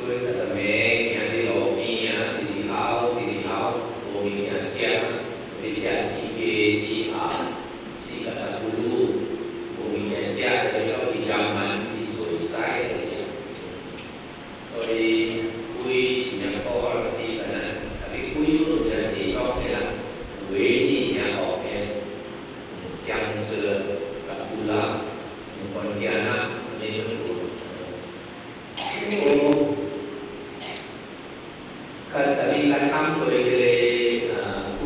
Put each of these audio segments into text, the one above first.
Tôi là mẹ nhà đi lộ đi 啲拉參佢嘅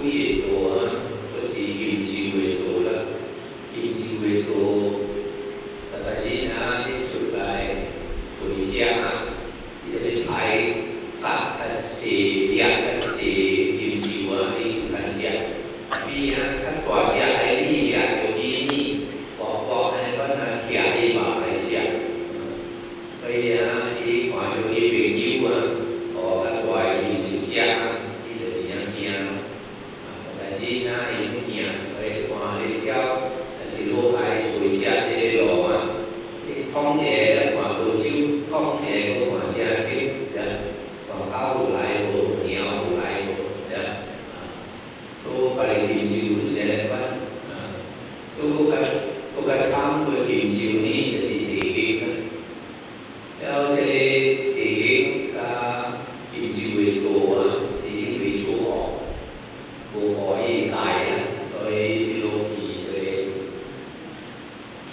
灰嘢度啊，嗰時劍鞘嘅度啦，劍鞘嘅度，大家啊啲出嚟做下啊，你哋睇殺嘅蛇、獵嘅蛇、劍鞘啊啲唔緊隻，邊啊佢大隻係呢呀，有啲薄係嗰個隻啲白係隻，所以啊啲看到啲朋友啊。伊就真惊，但是那伊不惊，所以看你照，是落来随车这个路啊，你碰者看无手，碰者个看正手，看狗有来无，猫有来无，都把你剑鞘都写来翻，都個參佢劍鞘呢，就是地經啦，有這個地經加劍鞘嘅度啊。冇可以大啦，所以老期嘅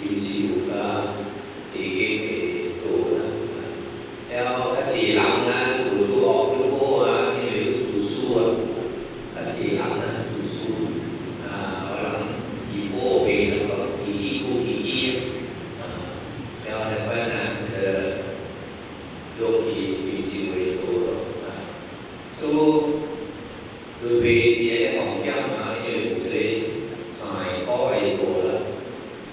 劍鞘啦、地經嘅度啦，有一次人啊，做學嘅科啊，因為要讀書啊，一次人啊讀書可能以波俾嗰個奇有一班老期劍鞘嘅度咯，所以佢俾錢嘅行家嘛，因為佢哋曬高喺度啦。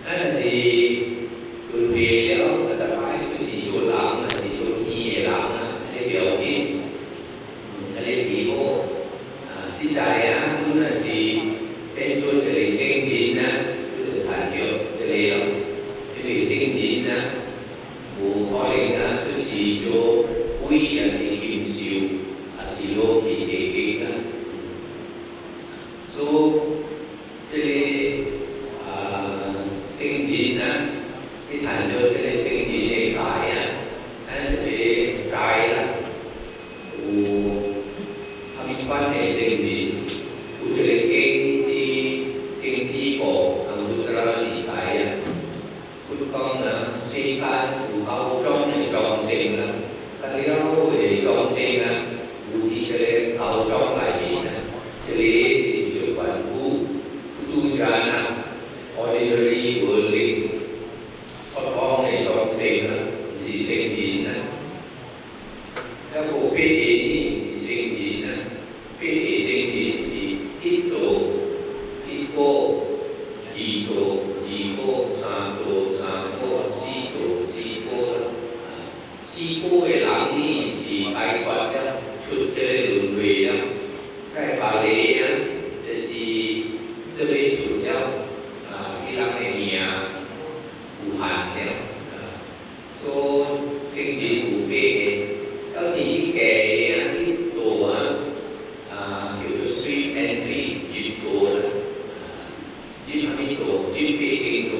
但是佢俾咗特別就是做人啊，是做天嘅人啊，啲表演，啲地方實在啊，本來是變做這個聖人啊，佢談咗這個因為聖人啊，冇可能啊，就是做會啊是劍鞘，啊是攞其地經啊。所以這個聖人啊，你談到這個聖人嘅界啊，呢個界啦，有合面關係聖人，有這個經啲政治部都得啦理解啊，佢講啊，世間有9種嘅眾生啊，但係有嘅眾生啊，有啲這個9種裏面啊，這個ordinary worldly， 我講嘅眾生啊，唔是聖人啊。一個必然是聖人啊，必然聖人是一道、一個、二道、二個、三道、三個、四道、四個啦。四個嘅人呢是解決咗出這輪迴啦，解法理啊，就是特別出咗。伊人嘅命有限了，所以聖人有八個，有啲嘅呢度叫做水 entry 入道啦，入係咩道？入必經道，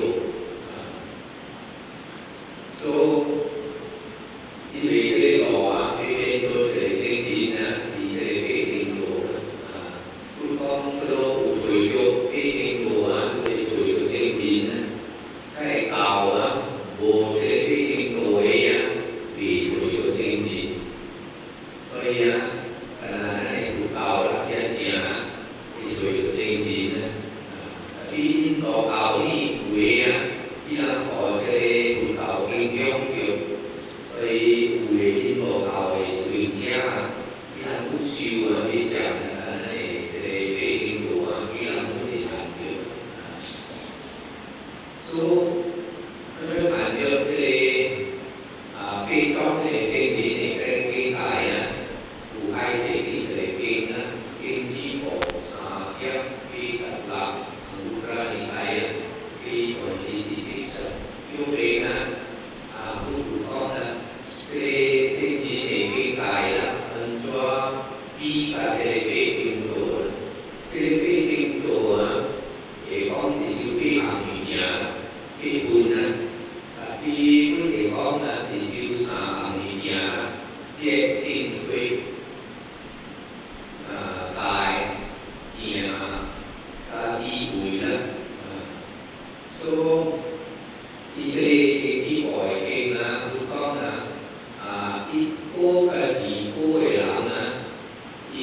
所以因為這個路佢變咗這個聖人是這個必經道啦，佢講嗰度除咗必經道聖人啊，梗係教啊，冇這個必經道嘅啊，未除咗聖人，所以啊，不教啦，正啊，你除咗聖人啊，邊個教呢會啊？邊個學這個教經教育，所以會邊個教嘅對家啊？邊個不修啊？別想啊，這個必經道啊，邊個不嚟談嘅？所以佢談咗這個必裝嘅聖人嘅經界啊，有解釋啲這個經啊，經之部三一必集納無拉理解啊，必同啲事實，要令不講啊，這個聖人嘅經界啊，按照必把這個必經道啊，這個必經道啊，係講是小必行語言。必本啊，必本嚟講是小三行語言，即係定規大言意會啦，所以這個政治部嘅經啊，佢講一個嘅二個嘅人啊，伊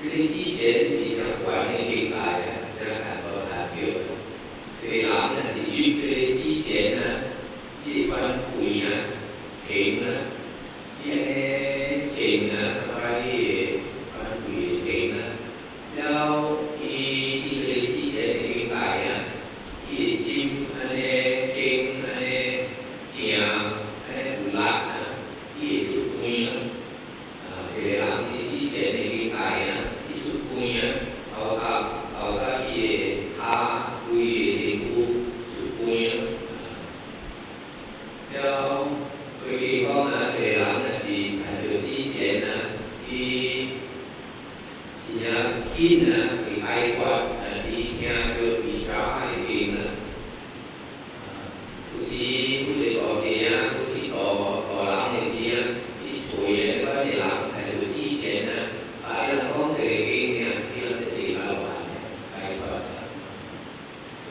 cái xí xén chỉ trong quán này hiện tại là hẳn có hạt biểu cái làm là chỉ giúp cái xí xén là cái phân quỷ là thịnh là cái trình là sau đây phân quỷ thịnh là đâu cái xí xén hiện tại là cái sim anh em trình anh em nhà anh em bù lạc là cái chút quỷ là thì làm cái xí xén hiện tại là punya auka ye ha ye siku punya ya cái con là thể làm là gì thành được xí xén là khi chỉ là kín là cái ai quạt là xí theo cái vị trí ai kín là xí cũng để có cái cũng chỉ có làm cái xí cái chuỗi cái có để làm thành được xí xén là ai là con thể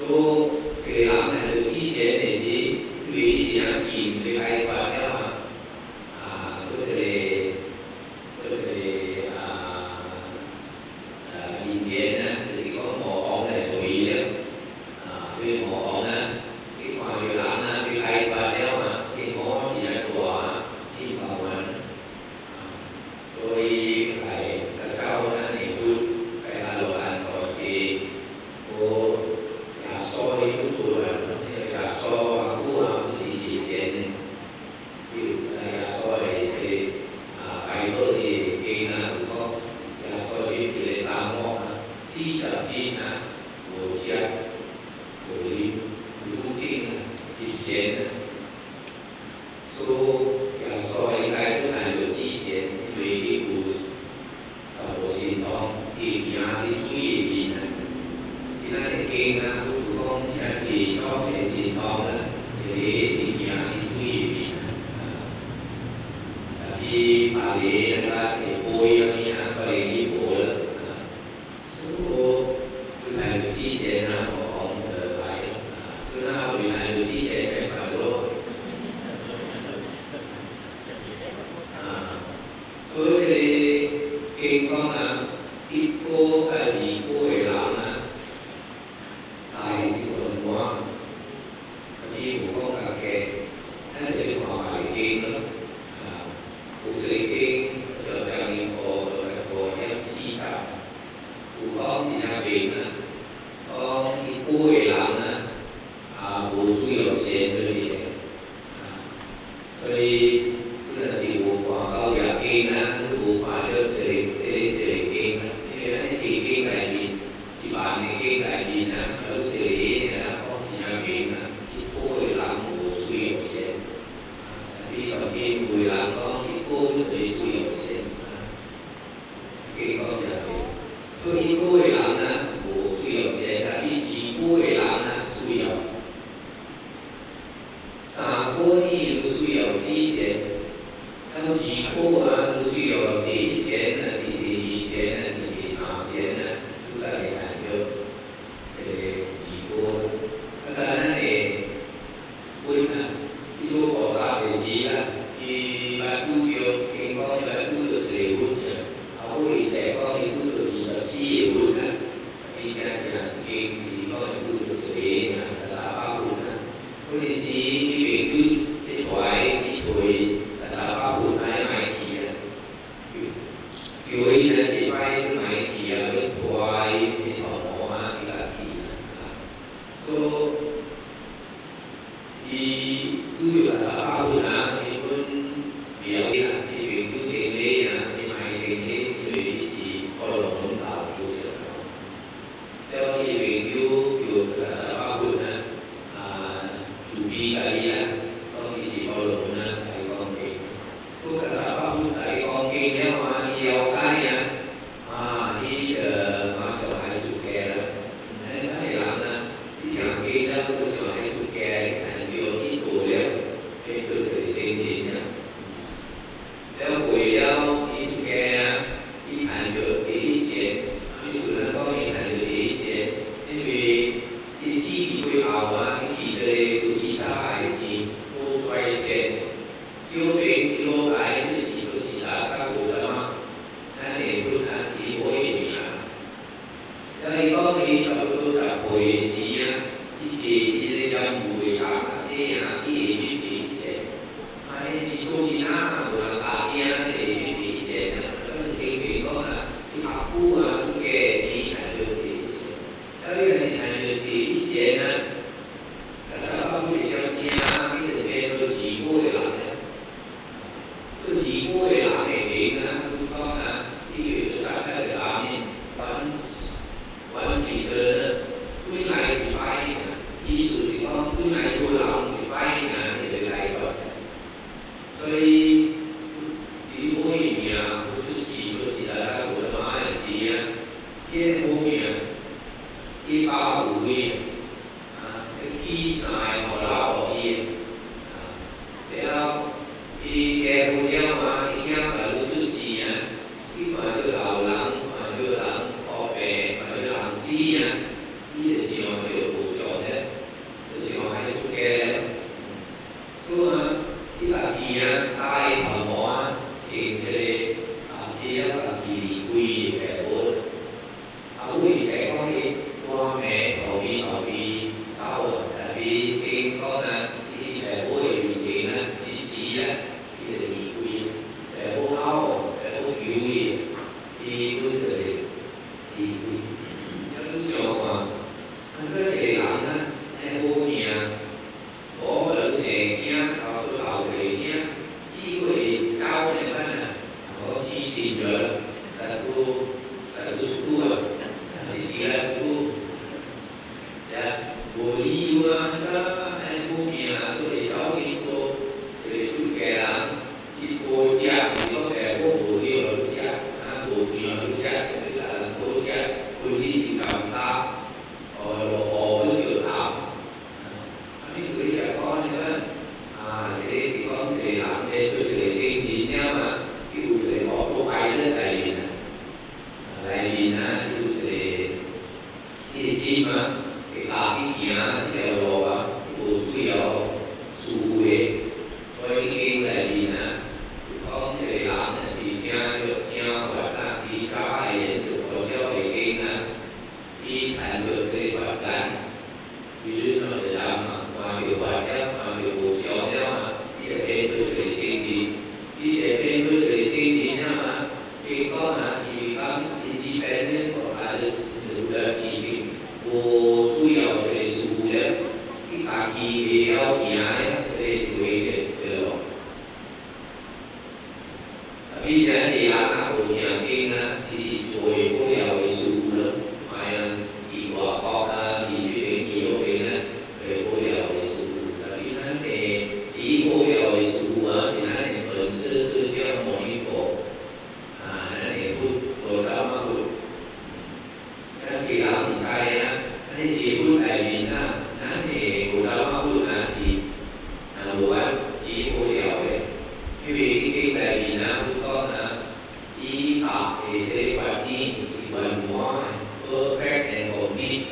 số cái làm này được xí xén này xí vì chỉ là kìm cái ai qua đó mà có thể nhìn đến thì chỉ có một ông này chú ý đấy vì một ông này cái khoảng điều làm là cái ai qua đó mà cái một chỉ là của đi vào mà rồi phải các cháu là này phút phải là đồ ăn rồi thì cô so với cái chủ là nhà so cũ là cái gì xén ví dụ nhà so này thì bài vở thì cái là cũng có nhà so thì cái sa mô xí chậm chín là của chia của đi của kinh là chỉ xén số nhà so thì cái cũng thành được xí xén vì cái của xin thong thì nhà thì chú ý gì này thì là cái kinh là con chỉ cho cái xin thong là để xin nhà đi chú ý đi bà lễ là để bôi nhà bà lễ đi bôi số cái này được xí xén là của ông phải số nào cái này được xí xén cái phải đó số cái kinh con là ít cô cái gì cô ấy làm là tại sự thuận hóa vì của con cả kẻ nó để họ phải kinh nữa của cái kinh sở sang của em si chặt của con thì là bệnh là con cái cô ấy làm là của suy yếu xén cho chị cho nên là chỉ của câu giả kinh là của khóa được chỉ kinh như thế chỉ kinh này thì chỉ bán cái kinh này thì là ở chỉ là con chỉ là kinh là cái cô ấy làm của suy yếu xén vì còn cái người làm con cái cô ấy thấy suy yếu xén cái con là cho nên cô ấy làm là của suy yếu xén là ý chí cô ấy làm là suy yếu sa cô đi suy yếu xí xén nó chỉ cô nó suy yếu để xén là gì để xén là gì để sa xén là chúng ta phải làm được thì chỉ cô cái này quên là cái chỗ bỏ ra để gì là thì bà tu được cái con bà tu được thì quên là họ sẽ có cái tu được gì cho xí quên là 耶后面185ขี้สายของเราอีกแล้วแกผู้เลี้ยงมาที่แกมารู้สึกเสียที่มาด้วยเราหลังมาด้วยหลังพอแปลมาด้วยหลังเสียที่จะเสียงด้วยผู้สอนเนี่ยจะเสียงให้สุแกส่วนที่บางทีตายถอนหมอสิ่งที่เสียบางทีคุยแบบโอ้เอาคุยใส่ข้อนี้ว่าแม่ต่อปีเขาแต่ปีเองก็นะที่แบบโอ้ยจริงๆนะที่เสียที่จะดีคุยแต่พวกเขาแต่พวกคิวที่พูดเลยดีคุยยังรู้จักว่ามันก็จะหลังนะในพวกเนี้ยพอเราเสียเนี้ยเขาตัวเราเสียเนี้ยที่คุยเก้าเนี่ยมันนะเขาชี้สิ่งเดียวsatu suku tiga suku ya boleh juga bumi atau di tahu itu jadi juga itu dia itu kayak boleh kerja boleh kerja tapi dalam kerja boleh juga tak kalau itu tak tapi sudah cakap ni kan jadi si kaum jadi làm itu jadi sendirinya mah ibu jadi auto pilot tadi lại vì nó như thế đi xin mà cái kia sẽ là đồ bộ suy yếu suy rồi cái kia lại vì nó có thể làm là gì theo được theo hoặc là đi cho để sự hỗ trợ về cái là đi thành được cái hoạt động ví dụ nó để làm mà hiệu quả nhất mà hiệu quả siêu nhất mà đi để bên tôi để xin đi để bên tôi để xin thì mà cái có là becomes independent of others in the Buddha's teaching. Wo su yao zhe su hu le, ki pa ki ye yao ki ya le, zhe su wei de lo. Tapi jadi ya na wo jiang king na, di zui hu yao wei su hu le, ma yang ki wa kok na, ki zui wei ki yo wei na, wei hu yao wei su hu. Tapi na ne, di hu yao wei su hu a, si na ne ben shi shi jiang mo ni fo. Rồi đó mà hụt các chị làm trai á anh chị hụt lại vì nó thì của đó mà hụt là gì đồ ăn ý cô dẻo đấy vì cái này vì nó hụt con ý học thì thế quản đi chỉ phần mó perfect and complete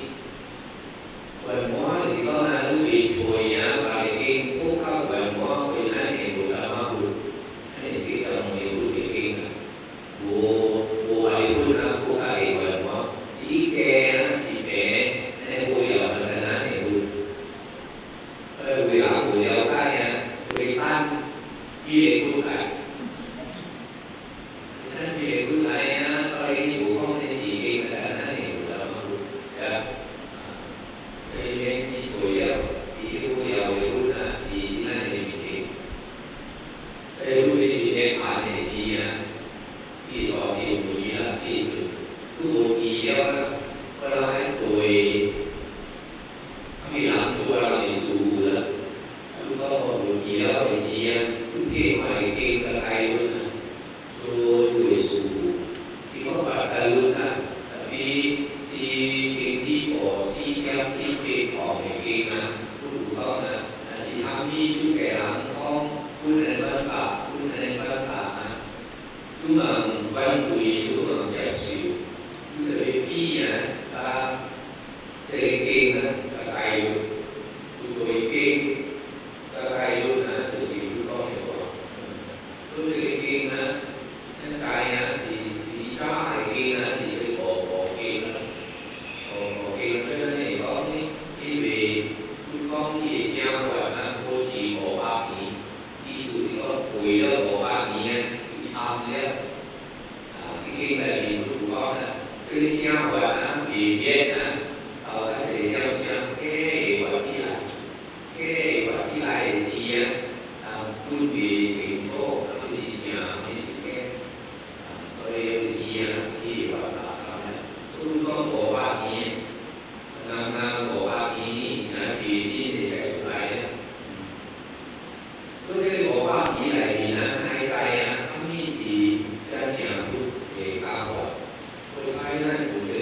phần mó thì chỉ có là lưu ý chùi và cái khúc khâu phần mó vì nó thì của đó mà hụt anh chị cần một điều hụt cái kinh của ai cũng là của ai vậy mà ý kẻ si bé nên của giờ là cái này này rồi của lão của giờ cái này của tan gì của lại nên gì của lại tôi chủ không nên chỉ cái này này của lão mà đây nên đi chơi giờ thì của giờ của là gì này này chỉ đây của thì để phản này gìที่ต่อที่อยู่นี้ที่สุดตัวกี่แล้วก็เราให้ตัวที่หลังตัวเราในสูแล้วคือก็ตัวกี่แล้วในเสียทุกที่มาเก่งกับใครรู้นะตัวอยู่ในสูที่เขาปัดกันรู้นะแต่ที่จริงที่บอกซีแก้วที่เป็นของในเก่งนะผู้ถูกต้องนะสิทำที่ชุดแก่หลังต้องพูดในบ้านป่าพูดในบ้านป่าlúc mà quan tụi lúc mà chạy xỉu rồi đi ta thế kinh là cài tụi kinh ta cài luôn thì xỉu con hiểu không tôi thế kinh nên cài thì đi cho cái kinh thì sẽ bỏ kinh bỏ kinh cái này có đi về con đi treo và cô chỉ bỏ ba tí đi xuống chỉ có quỳ đó bỏ ba tí nha cái kinh này thì cũng có là cái treo và vì biết ở các thể theo xem cái quả thi lại là gì luôn vì trình chỗ cái gì cái gì cái rồi cái gì thì quả là sao này luôn có bộ ba tí làm bộ ba tí chỉ là tùy xin để chạy出来的所以这个bộ ba tí này thì là hai cái是加强不给大伙，我猜呢，我觉得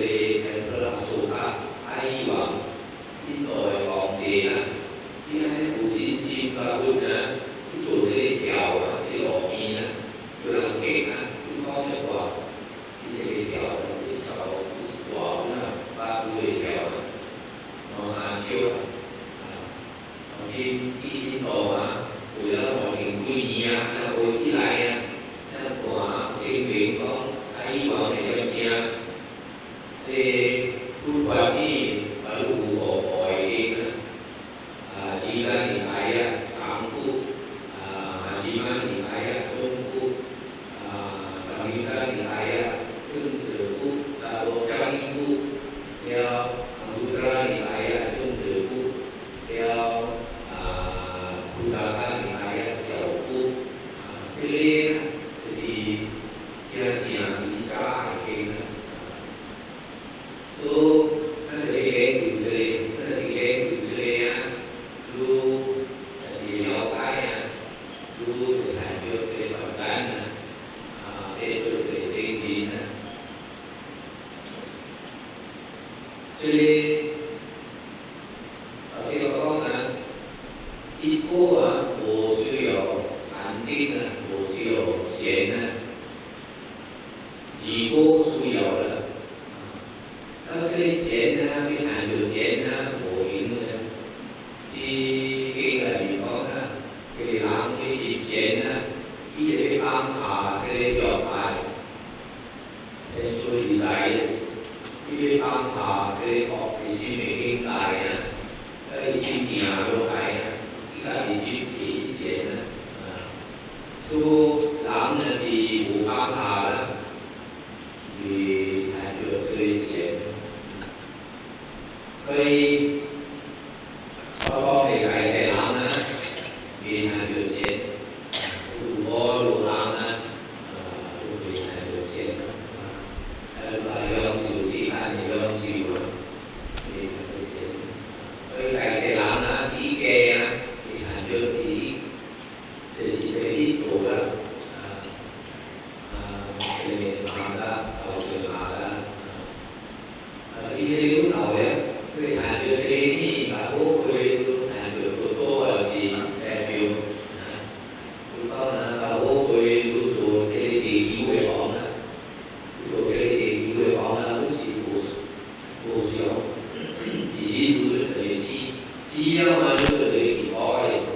ทุกวันนี้บรรลุออกปล่อยเองนะดีละนิกายะสามกุมาจิมานิกายะจงกุสามิตานิกายะขึ้นเสือกุตาโลชานิกุเดียวอังคุตระนิกายะขึ้นเสือกุเดียวพุทธะนิกายะเสี่ยวกุที่เรียนก็是现在讲一扎一个呢。都那个研究这，那是研究这呀，都那是了解呀，都谈到这发展呢，变做这先进呢。这里，頭先我講啊，一個啊，無需要禪定啊，無需要禪啊，二個需要啦。這裡禪啊，佢談到禪啊，無形嘅，啲經嚟講啊，佢哋諗佢接禪啊，呢啲幫下佢哋表達 sensual desires， 呢啲幫下佢哋學嘅心嘅境界啊，啲心定啊都係啊，依家係接啲禪啊，所以諗嘅是無幫下啦，佢談到這裡禪。所以，我幫你睇睇諗啦，你睇條線，如果路諗啦，都你睇條線啦，嚟用少時間，你用少啦，你睇條線。所以睇睇諗啦，啲嘅啊，你睇咗啲，就是這啲度啦，你諗啦，就做下啦，呢啲料流嘅。佢談到這啲，嗱，好佢談到多又是代表啊，好多啦，嗱，好佢做這啲地橋嘅講啦，做這啲地橋嘅講啦，好似無常，自己會對思啊嘛，都對佢講嚟講，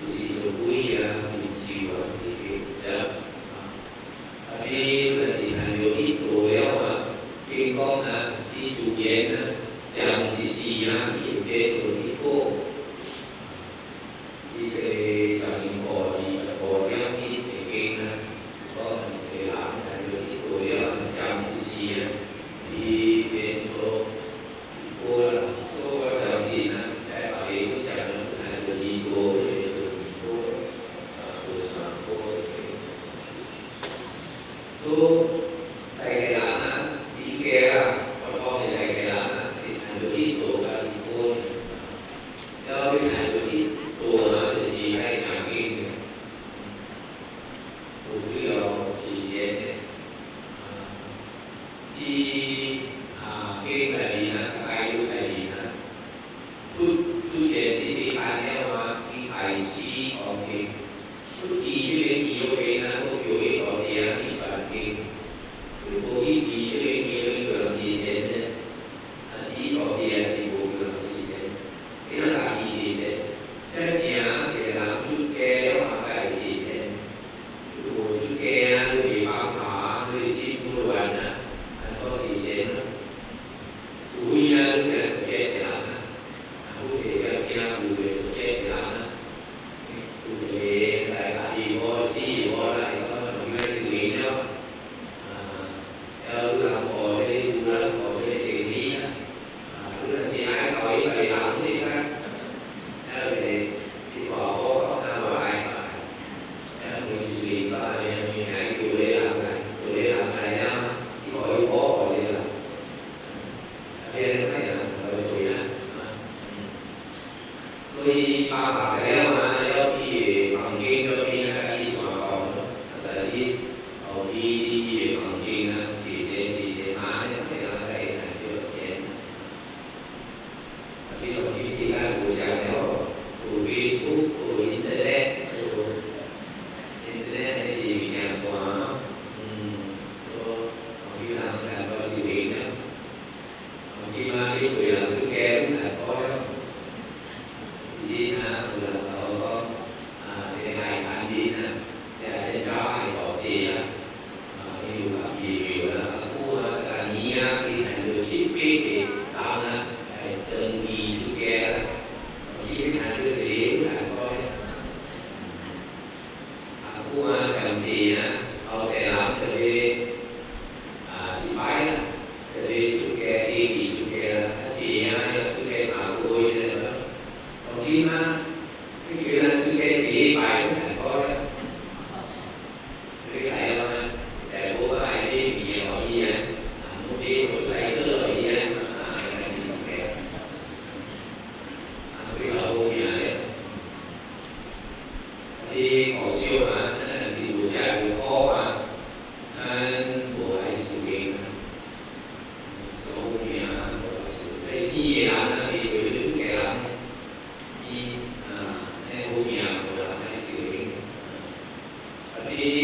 就是做鬼啊、見笑啊啲嘅，啊，特別嗰陣時談到啲道理啊嘛，經講啊，啲做嘢啊。像這些啊，也變做一個，呢個上面個啲個兩邊嘅經啊，可能係諗係有一個樣像這些啊，呢變做一個啦，所以我相信啊，喺我哋都想係有一個，有一個有三個嘅，所以大家啦，啲嘅啊，我講嘅大家啦。有啲道教啲歌，有啲係有啲道啊，就是喺南京嘅，好主要提醒嘅，啲經裏邊啊，解語裏邊啊，都出現啲時間咧話，啲係詩講經，都記住嘅記咗經啊，都叫呢個啲啊啲傳經，都嗰啲記咗嘅記咗呢個提醒咧。是嗰啲嘢是冇叫人知識，你諗下啲知識，真正其實諗出嘅話係知識，如果出嘅啊，都未幫下，都師傅揾啊，很多知識啦，主要就係特別嘅人啦，好嘅有請會嘅特別嘅人啦，會嘅大家如果師傅啦，如果同佢哋少年咯，有諗過啲做啦，或者成年啦。嗰陣時喺舊年佢哋諗啲生，有時啲婆婆講啦話係，每次傳法你係叫你諗嘅，叫你諗係啊，啲婆婆學你諗，你係咩人同佢做嘢啊？所以包含嘅咧嘛，有啲環境嗰邊咧啲上講，但係啲後邊啲環境啊，自寫下咧，咁樣係係叫寫。呢個點時間互相有，有 Facebook， 有 Internet， 有 Internet 係自然嘅話，所以同啲人係個小型嘅，同啲嘛啲隨人出嘅係多咯，自己啊，無人頭。ที่ร้านนะมีอยู่ทุกแก่ร้านมีในพวกเนี่ยโบราณในสิ่งนี้อันนี้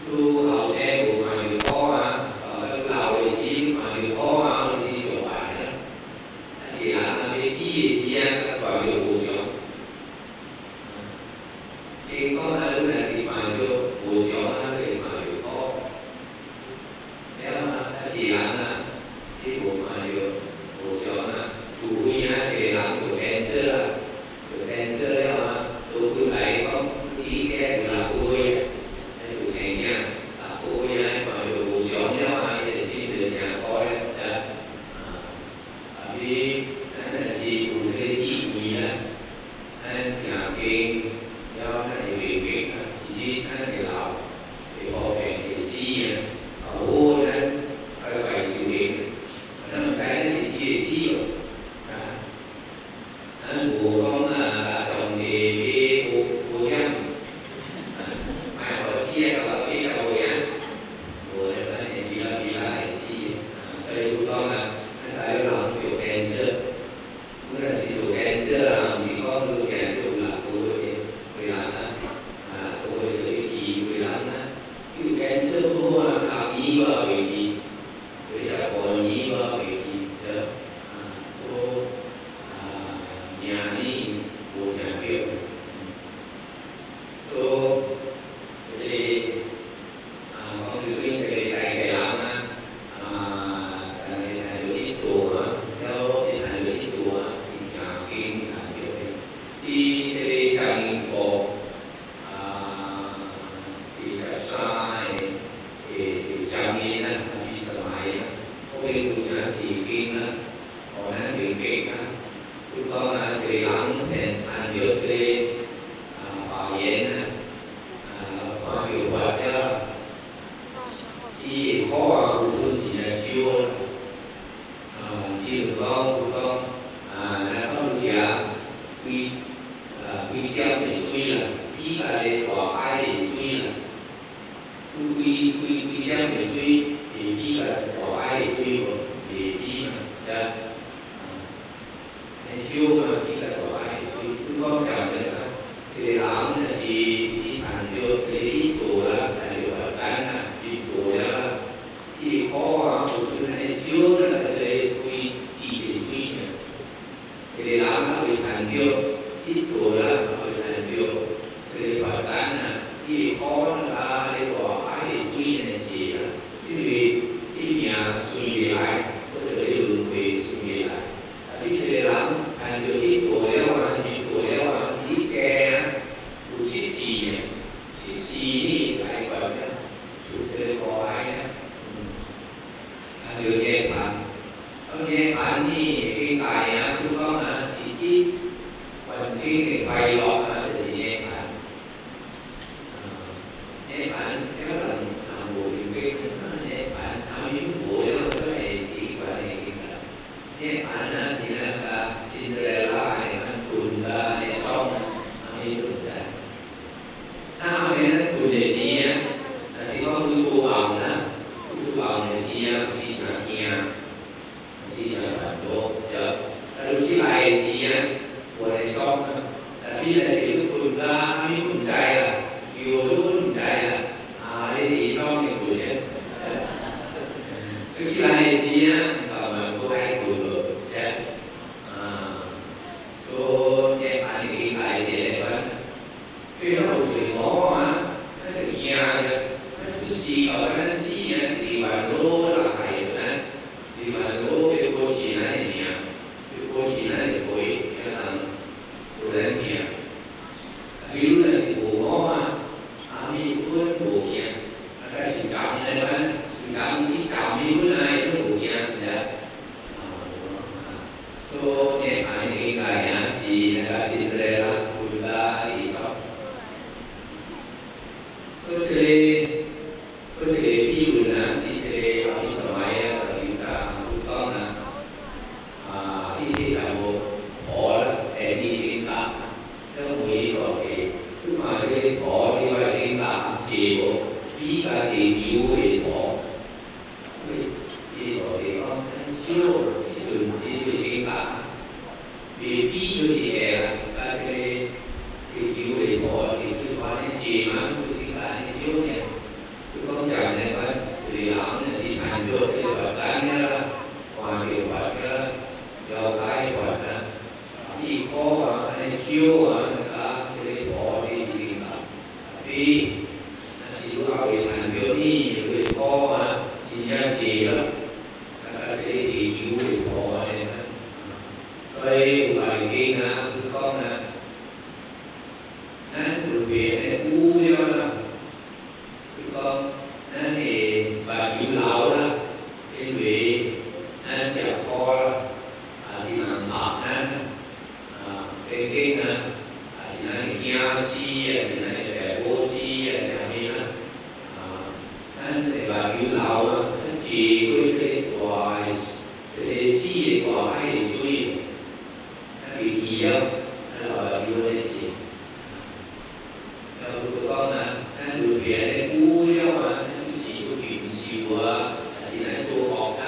ดูเอาแช่บุมาอยู่ข้อแล้วเราไปชี้มาอยู่ข้อที่สบายนะที่ร้านไปชี้ก็ปล่อยอยู่บุษย์เองก็มาดูนะสิมาอยู่บุษย์นะเลยมาอยู่ข้อแล้วที่ร้านนะที่บุมาอยู่บุษย์นะถูกวิญญาณที่ร้านถูกแคนเซอร์แล้วมาดูคุณไหลก็ที่แก้เวลาป่วยถูกแทงเนี่ยป่วยนะมาอยู่บุษย์แล้วมาจะสิ้นเดือนเนี่ยก็ได้อันนี้นั่นสิบุษย์ที่มีนะนั่นที่เก่งแล้วนั่นเก่งนะที่นั่นที่เราที่พอเป็นที่ซีนะโอ้นั่นไปสู่เองนั่นใจนั่นที่ซีอยู่นั่นบุก็มาส่งเอบุยังไม่พอซีก็ไม่จะบุยังบุนั่นนั่นบีลาไอซีใส่บุก็มาใส่เราอยู่แคนเซอร์เมื่อสิอยู่แคนเซอร์เราสิก็ดูแก่ที่หลักตัวเวลานะตัวทีเวลานะอยู่แคนเซอร์เพราะว่าทำนี้ก็เวทีเวทีคนนี้ก็เวทีเด้อnhà đi của nhà kia so thì con tự nhiên thì chạy cái lắm là được ít tuổi theo thì là được ít tuổi thì nhà kia là kiểu đi thì sang bộ thì cả sai thì sang đi là đi sớm mai có cái của nhà chị kia là còn nó bị kẹt lúc đó thì lắng thì anh được thì phá hiện phá hiệu quả cho đi khó của chúng chỉ là siêu đi được con đã có được giá quy tiêu để truy là đi và để bỏ ai để truy là quy tiêu để truy thì đi và bỏ ai để truy để đi mà siêu mà chỉ là có ai thì cũng có sản được thì làm là gì đi thành vô thì ít tuổi là điều là cái là ít tuổi là thì khó của chúng này siêu là cái quy đi để quy thì làm là bị thành vô ít tuổi là bị thành vô thì phải cái là thì khó là để bỏ ai để quy này gì là vì đi nhà suy nghĩ lại có thể điều về suy nghĩ lại vì thế làm thành được ít tuổiแล้วที่tuổiแล้วที่แกดูชิดสีเนี่ยชิดสีนี่หลายกว่าเนี่ยจุดเธอขอไว้นะถ้าเดือดแย่พันต้องแย่พันนี่เก่งกายนะคุณก็นะที่วันเก่งไปหลอกนะจะสีแย่พันแล้วเราทำบุญเก่งแย่พันทำยิ่งบุญแล้วก็ไอ้ที่กว่าเนี่ยเก่งกันแย่พันนะสินะCinderella này ăn cùn này xong ăn đủ chạy nào này nó cùn để gì á là chỉ có thu bằng này gì á xí chả kia xí chả bản đồ giờ là đôi khi lại gì á của này xong là bây giờ sẽ cùn mấy cùn chạy là kiểu lúc cùn chạy là đây thì xong thì cùn nhé đôi khi lại gì á mà cô hay cùn rồi em anh đi lại sẽ để bên cái đó một chuyện khó mà nó được nhà được nó chút gì ở nó xí thì bạn lô là phải nữa thì bạn lô cái cô chỉ này nhà cái cô chỉ này thì cô ấy là cô đến nhà ví dụ là sự bổ khó mà mình quên bổ nhà cái sự cảm như thế này sự cảm như thế này nó bổ nhà là so em anh đi cái si là Cinderella Buddha Aesop có thể ví dụ là đi chơi ở Israel sau khi ta cũng có là đi chơi là một khó để đi trên bạc nếu mới có cái lúc mà chơi khó đi vào trên bạc chỉ có bí cả thì cứu về khó đi có thể có siêu trường đi trên bạc vì bi cho chị hè ta chơi thì cứu để bỏ thì tôi thoát lên chị mà tôi chính là lên xíu nhỉ tôi không想那个这样的去谈究这个单的啦，关于我的了解我的一科啊，那修啊那个这个我的情感，比那是如果会谈究你会科啊，真正是了，那个这个修会科啊那个，所以有外经啊，有讲啊，那有别的古了啦，有讲。นั่นเองบาดอยู่เหลาละเป็นเวนั่นจากคอละอาศินังอาบนั่นเป็นเก่งนะอาศินังเกียร์ซีอาศินังแต่โบซีอาศินังนี่นะนั่นบาดอยู่เหลาละถ้าจีก็จะตัวจะซีตัวให้ช่วยถ้าไปเกี่ยวนั่นเราบาดอยู่ได้สิแล้วก็ต้องนะนั่นดูเปลี่ยนได้กู้เรียกว่า是来做學啦，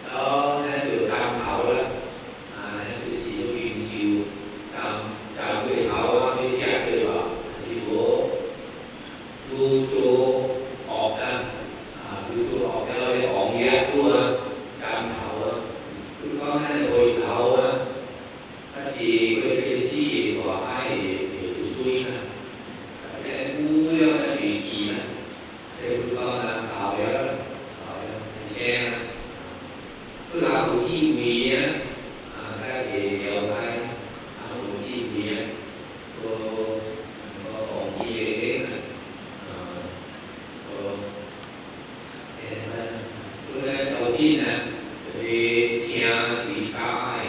然後咧就監考啦，咧就是做研修，監對考啊，對隻對話，是我要做學啦，要做學嘅咧行業都啊監考啊，佢講咧會考啊，一次佢嘅師爺話係追啦，咧估咧未見啦，所以佢講啊考嘅啦。tôi làm một chi vị á, cái thì đều cái làm một chi vị á, có còn chi về cái tôi đầu tiên là về theo thì phải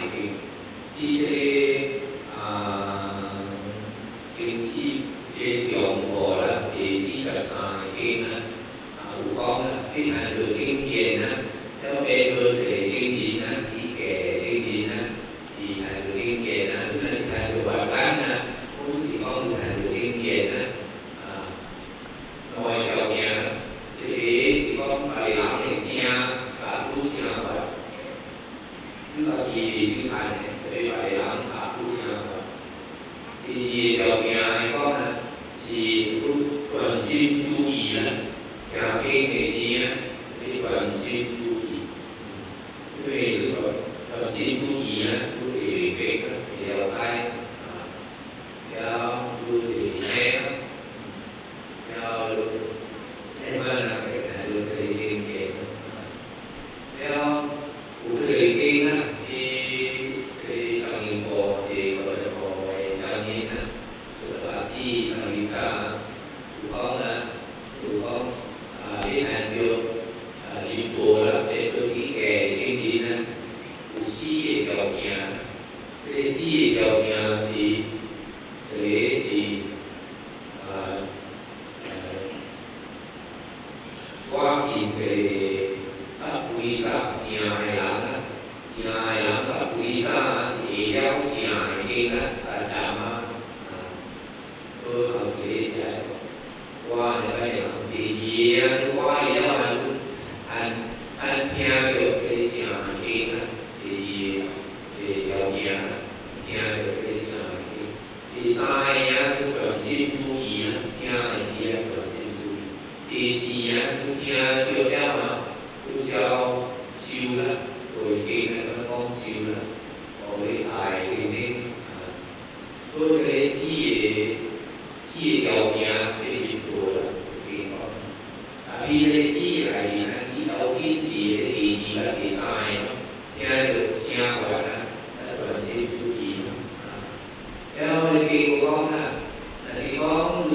đi chơi kinh chi trên đường bộ là để xin chặt sai cái là con là cái hành được kinh nghiệm á. Theo về cơ thể sinh chín á, thì kẻ sinh chín á, thì hành được sinh kiện á, tức là sẽ hành được bảo bán á, cũng chỉ có được hành được sinh kiện á, ngoài đầu nhà, chỉ có bài làm cái xe cả lúc xe vậy, tức là chỉ sinh thành này, để bài làm cả lúc xe vậy, thì đầu nhà này có là chỉ lúc toàn心注意啦，cả cái gì á, để toàn心注意。因为如果专心注意啊，都会明白了解要都会听要另外呢，还有这个经验要有这个经啊，这上一波的或者波的上面啊，除了第上一个有讲呢，有讲你看到进步了，对自己嘅先進咧，有四個條件，這四個條件是，這是我見這十幾三正嘅人啊，正嘅人十幾三是了正嘅經啊，實踐啊，所以後這是我呢個人第二啊，我了啊。按聽到這個聲音啊，第條件啊，聽到這個聲音。第三樣就專心注意啊，聽的時啊專心注意。第四樣就聽到了啊，就叫修啦，會經那個講修啦，我哋大嘅呢所以這個四個條件非常多啦，經講。比這個四來呢？有堅持嘅第二啦、第三咯，聽到聲話啦，專心注意啦。然後我哋記過講啦，若是講如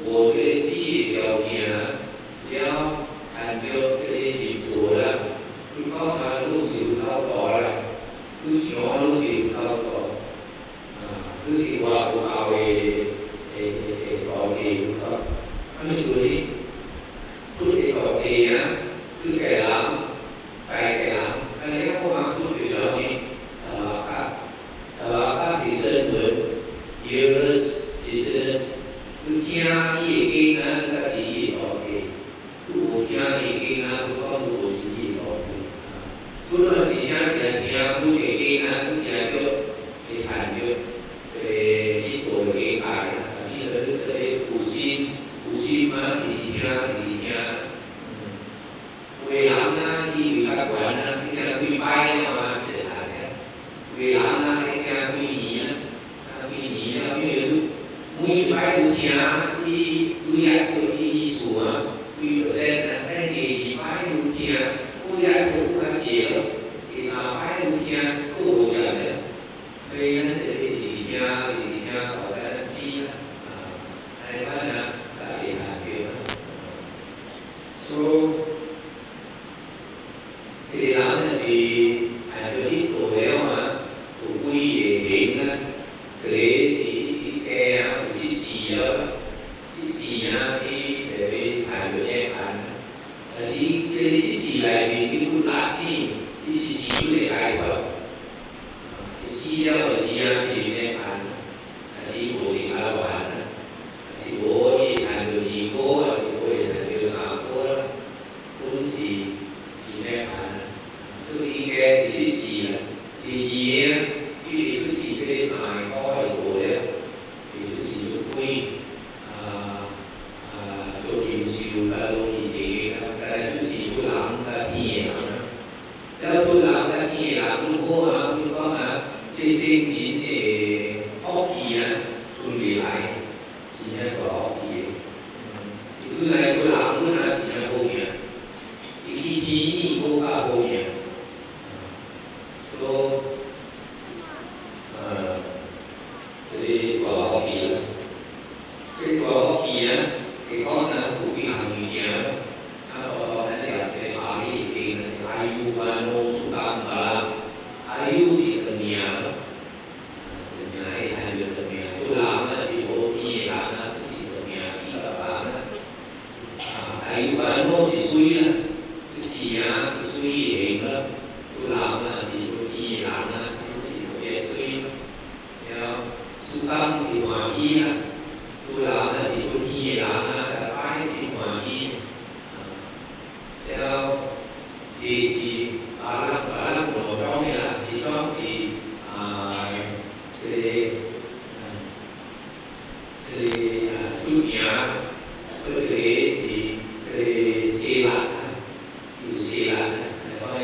無這四個條件啦，了談到這個進步啦，佢講啊，愈是有夠大啦，愈想愈是有夠大，愈是話有夠嘅道理有夠，咁所以不係道理啊。คือแก่หลังไปแก่หลังอะไรเข้ามาพูดอยู่ตอนนี้สวากาสิเสมือนยูรัสอิสรัสคือเที่ยงยี่กินนะก็สิยี่ต่อเองผู้เที่ยงยี่กินนะผู้ก็ผู้สิยี่ต่อเองผู้นั้นสิเที่ยงผู้ยี่กินนะผู้เที่ยงก็你谈就这一朵给改，一个这古心嘛，听，为人啊，ที่有个管啊，你看对拜嘛，这谈的，为人啊，你看为你啊，因为每拜都听，ที่ดูอยากตัวที่สูง3%นะให้ดี拜都听，不อยากตัวก็เสีย第3拜都听，ก็不想的，所以呢，这里听搞得细啊，哎，反正大家谈对吧？说。这人呢是谈到呢度了嘛，度归也行啦。这里是嘅啊，有即時啊，你談到呢盤，但是嘅即時嚟面你都難啲，你即時都嚟解決。時啊，你就呢盤，但是無成下盤啦，但是我可以談到2個，還是可以談到3個啦，本是呢盤。所以應該是即時啦。第二呢，佢就是這3個係做咧，就是做歸做建築啦，做建築啦，但係就是做人啦，天人啦。แล้ว做人啦，天人如果佢講這聖經嘅學期順利來，真係個學期。佢嚟做人真係好命，佢天國家好命。说，这里多少期了？这多少期呢？你讲呢？不必行语言，我呢这阿里经是阿yu班诺苏干巴，阿yu是什么呀？还谈有什么呀？做人呢是我天人呢是什么呀？一个人呢？阿yu班诺是水呢？是呀，是水型的。做人呢是做天人啊，就是特水。然後蘇金是華醫啊，做人呢是做天人啊，拜是華醫。然後也是巴拉羅莊嘅啦，這莊是出名，或者是西蘭啊，有西蘭啊，講係。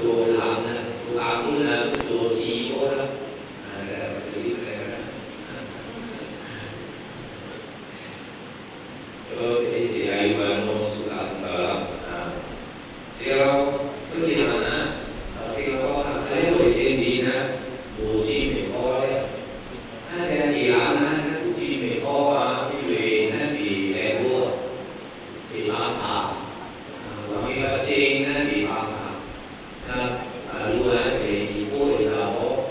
做人呢，做干部呢，做CEO啦，所以這是係關我蘇干巴了，好似係呢，頭先講啦，喺衛生紙呢，無需美國咧，這自然呢，無需美國啊，因為呢比美國比方下，我們百姓呢比方下。如果係以波嚟就我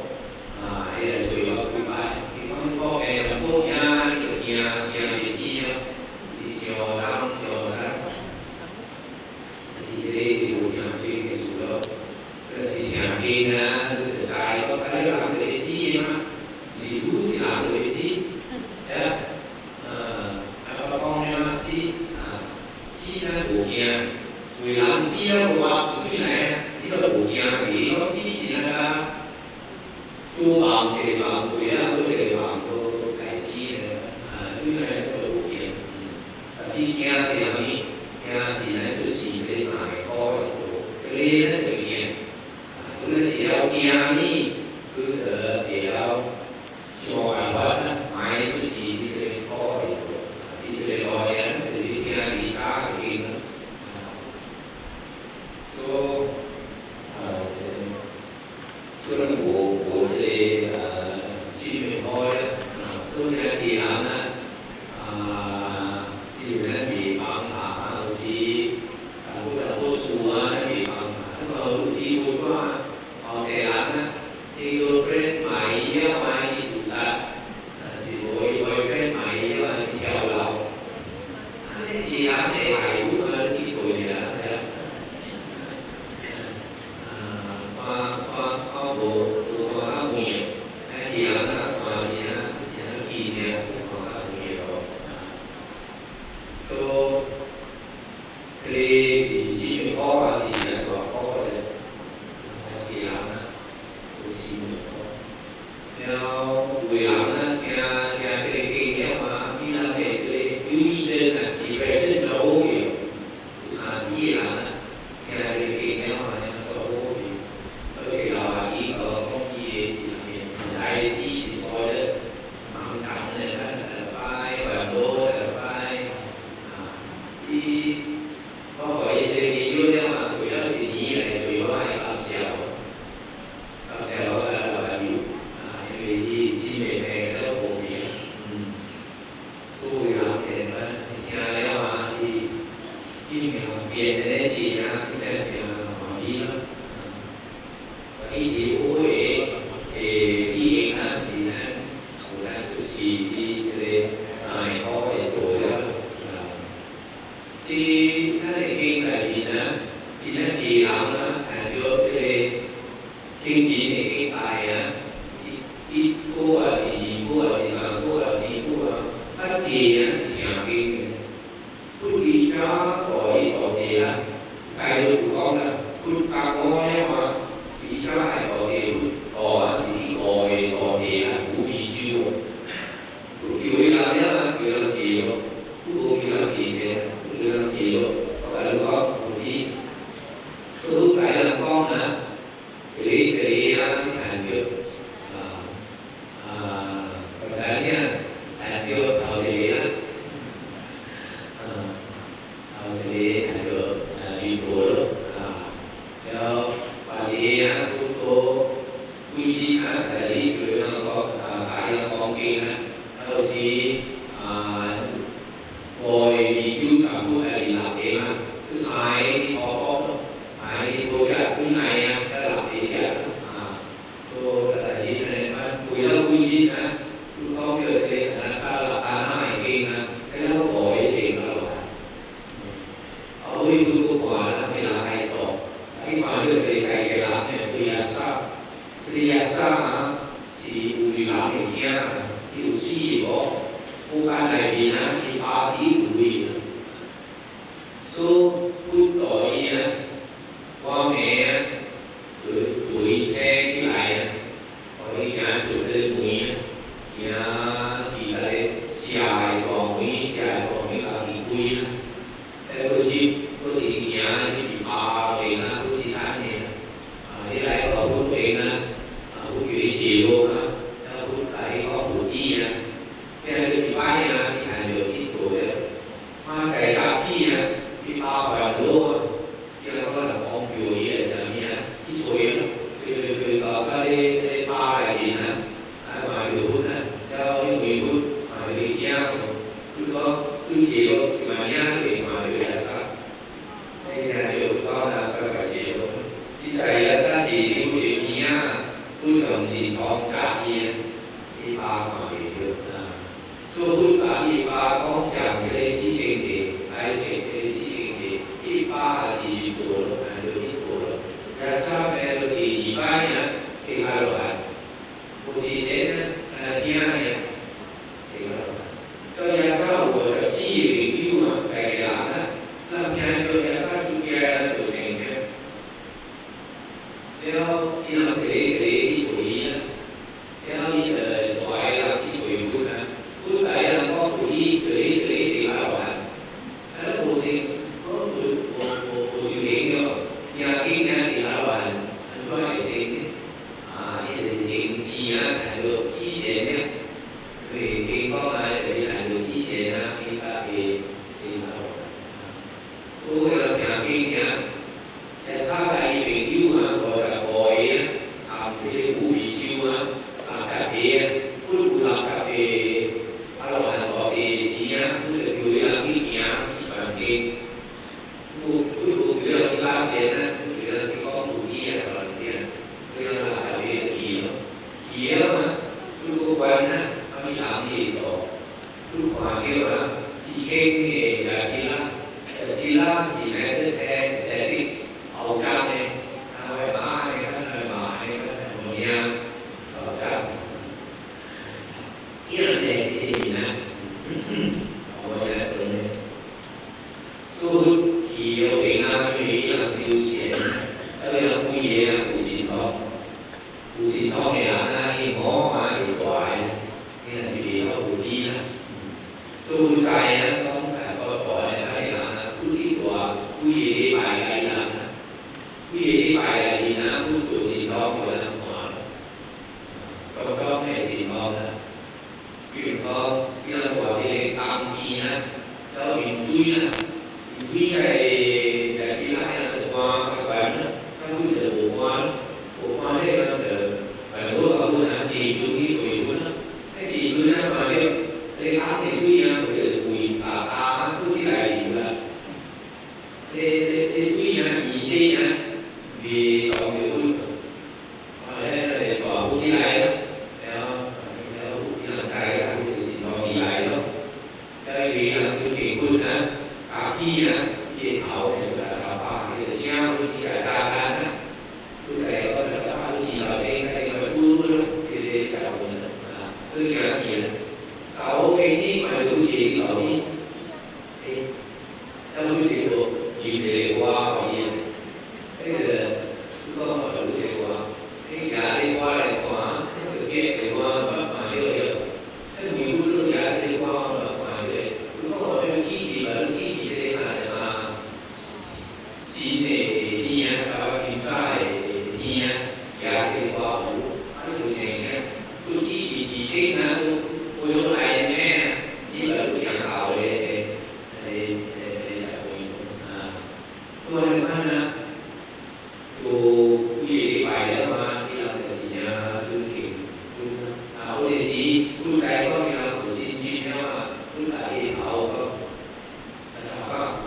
係除咗佢擺，佢講波很多呀，呢個歷史啊，你上當上山，是這裡是有聽經嘅事咯，是聽經啊，就係講睇人嘅歷史嘛，是รู้人嘅歷史，我講咩嘛詩呢無驚，為人詩啊無話對嚟。你說無驚嘅，我詩是那個做夢嘅夢會啊，嗰個夢個解詩咧，對嚟做無驚。特別驚是啥物？驚是呢就是這3個嚟做，這裡呢就驚，嗰個是要驚呢，佢就要想辦法啦，買就是這個嚟做，是這個來嘅，就是驚你差嘅驚啦，所以。所以我這裡新聞開都係自然啦，呢邊未放下，好似好多樹啊，未放下，咁好似冇錯啊，成日呢，你個 friend 買一萬一自殺，是我 friend 買一萬一跳樓，你自然你係會呢啲做嘢啦。体会利益啊是呢，有咱就是以这个3个为主了啊。伫咱的经内面呢，真正是人啊，谈到这个圣人的敬拜啊，一股啊是2股啊是3股啊4股啊，啊字啊是行经的，不离家道义道地啊，大陆讲啦，不甲我咧话，离家系道地，道啊是道的道地啊，无比虚无，不叫伊人了，叫人自由，不叫人自信，不叫人自由，我大陆讲无比，所以大人讲啊。这里啊，你谈到本来呢，谈到头一个啦，头一个谈到宇宙咯，然后把你啊，好多规矩啊，在里头那个大人讲经啊，都是外2Q 全部係立嘅嘛，都晒啲學科，係啲國家本嚟啊。都大家呢，為了規矩啊，都講叫這大經啊，喺度改成咗落嚟。每個都話啦，你嗱喺度，喺話呢個世界嘅嗱呢，佢日沙，佢哋日沙啊，是會嗱嘅驚啊，要輸喎，空間裏邊啊，啲巴啲會啊，所以本來啊，我名啊。做車起來啊，我哋行出去門啊，行去嗰啲下嘅房門，下嘅房門家己歸啦。嗰啲行去巴平啊，嗰啲單嘅你嚟個好平啊，好叫你潮啊，有好大個好啲啊，因為佢擺啊，你行到呢度嘅，馬計架機啊，啲巴平佬啊，因為可能講叫嘢上面啊。佢講嗰啲巴入邊啊，賣條款啊，有啲匯款賣條嘢，佢講最遲個10萬嘢嚟賣條日沙，你聽到講啊，佢話遲咯，只係日沙是條嘢啊，佢同時講雜嘢，啲巴賣條啊，所以佢把啲巴講上這個事情嘅，係成這個事情嘅，啲巴係是多咯，係有啲多咯。日沙嘅個第2班啊，剩下落嚟，冇字寫咧，聽嘅剩下落嚟。到日沙我就知明了啊，係啦，那聽到日沙出嘅就成嘅，然後這裡啲隨意啊，然後啲財啊，啲隨款啊，本嚟啊講佢啲剩下落嚟，係咯冇剩，冇算景嘅。聽經啊，剩下落嚟，很多係剩嘅，呢啲正事啊，談到思想咧，譬如警方啊，佢談到思想啊，依家係剩下落嚟，所以我聽經啊，日沙嘅朋友啊，我就愛啊，參啲古語書啊，垃圾嘢啊，本垃圾嘅，落嚟我哋事啊，本就叫佢啦，啲嘢啲傳經。佢有拉線咧，佢有啲講古啲啊，嗰啲啊，佢有垃圾嘅橋啊嘛，佢個棍咧，咁啲冷氣度，佢話叫啊，之前嘅啲啦是咩咧？石啲牛雜嘅，去買嘅，去買嘅，咁樣牛雜，呢樣嘢啲咧，我嘢咁嘅，所以。有病啊，譬如啲人燒錢，有啲人杯嘢啊，護善堂嘅人啊，啲我啊條袋，啲人是比較好啲啦。做債啊，講個袋啊，啲人啊，杯啲袋，杯嘢啲擺喺人啊，杯嘢啲擺喺人啊，杯做善堂嘅人話，咁咩善堂啊？譬如講啲人話啲硬面啊，有圓錐啊。tuy係啲拉啊，話個板啦，根本就冇關咧咁就係嗰個款啊，自主啲隨款啦，啲自主咧話你啱你推啊，佢就會嗰啲嚟料啦，你推啊，而且啊，你當嘅款， kinh là tôi lúc này nghe như là tôi giảng đạo để trả lời tôi là con là tôi quy bài đó mà đi làm cái gì nhà chuyên kinh tôi thì gì tôi trái có cái nào tôi xin nhau mà tôi lại đi học có sao không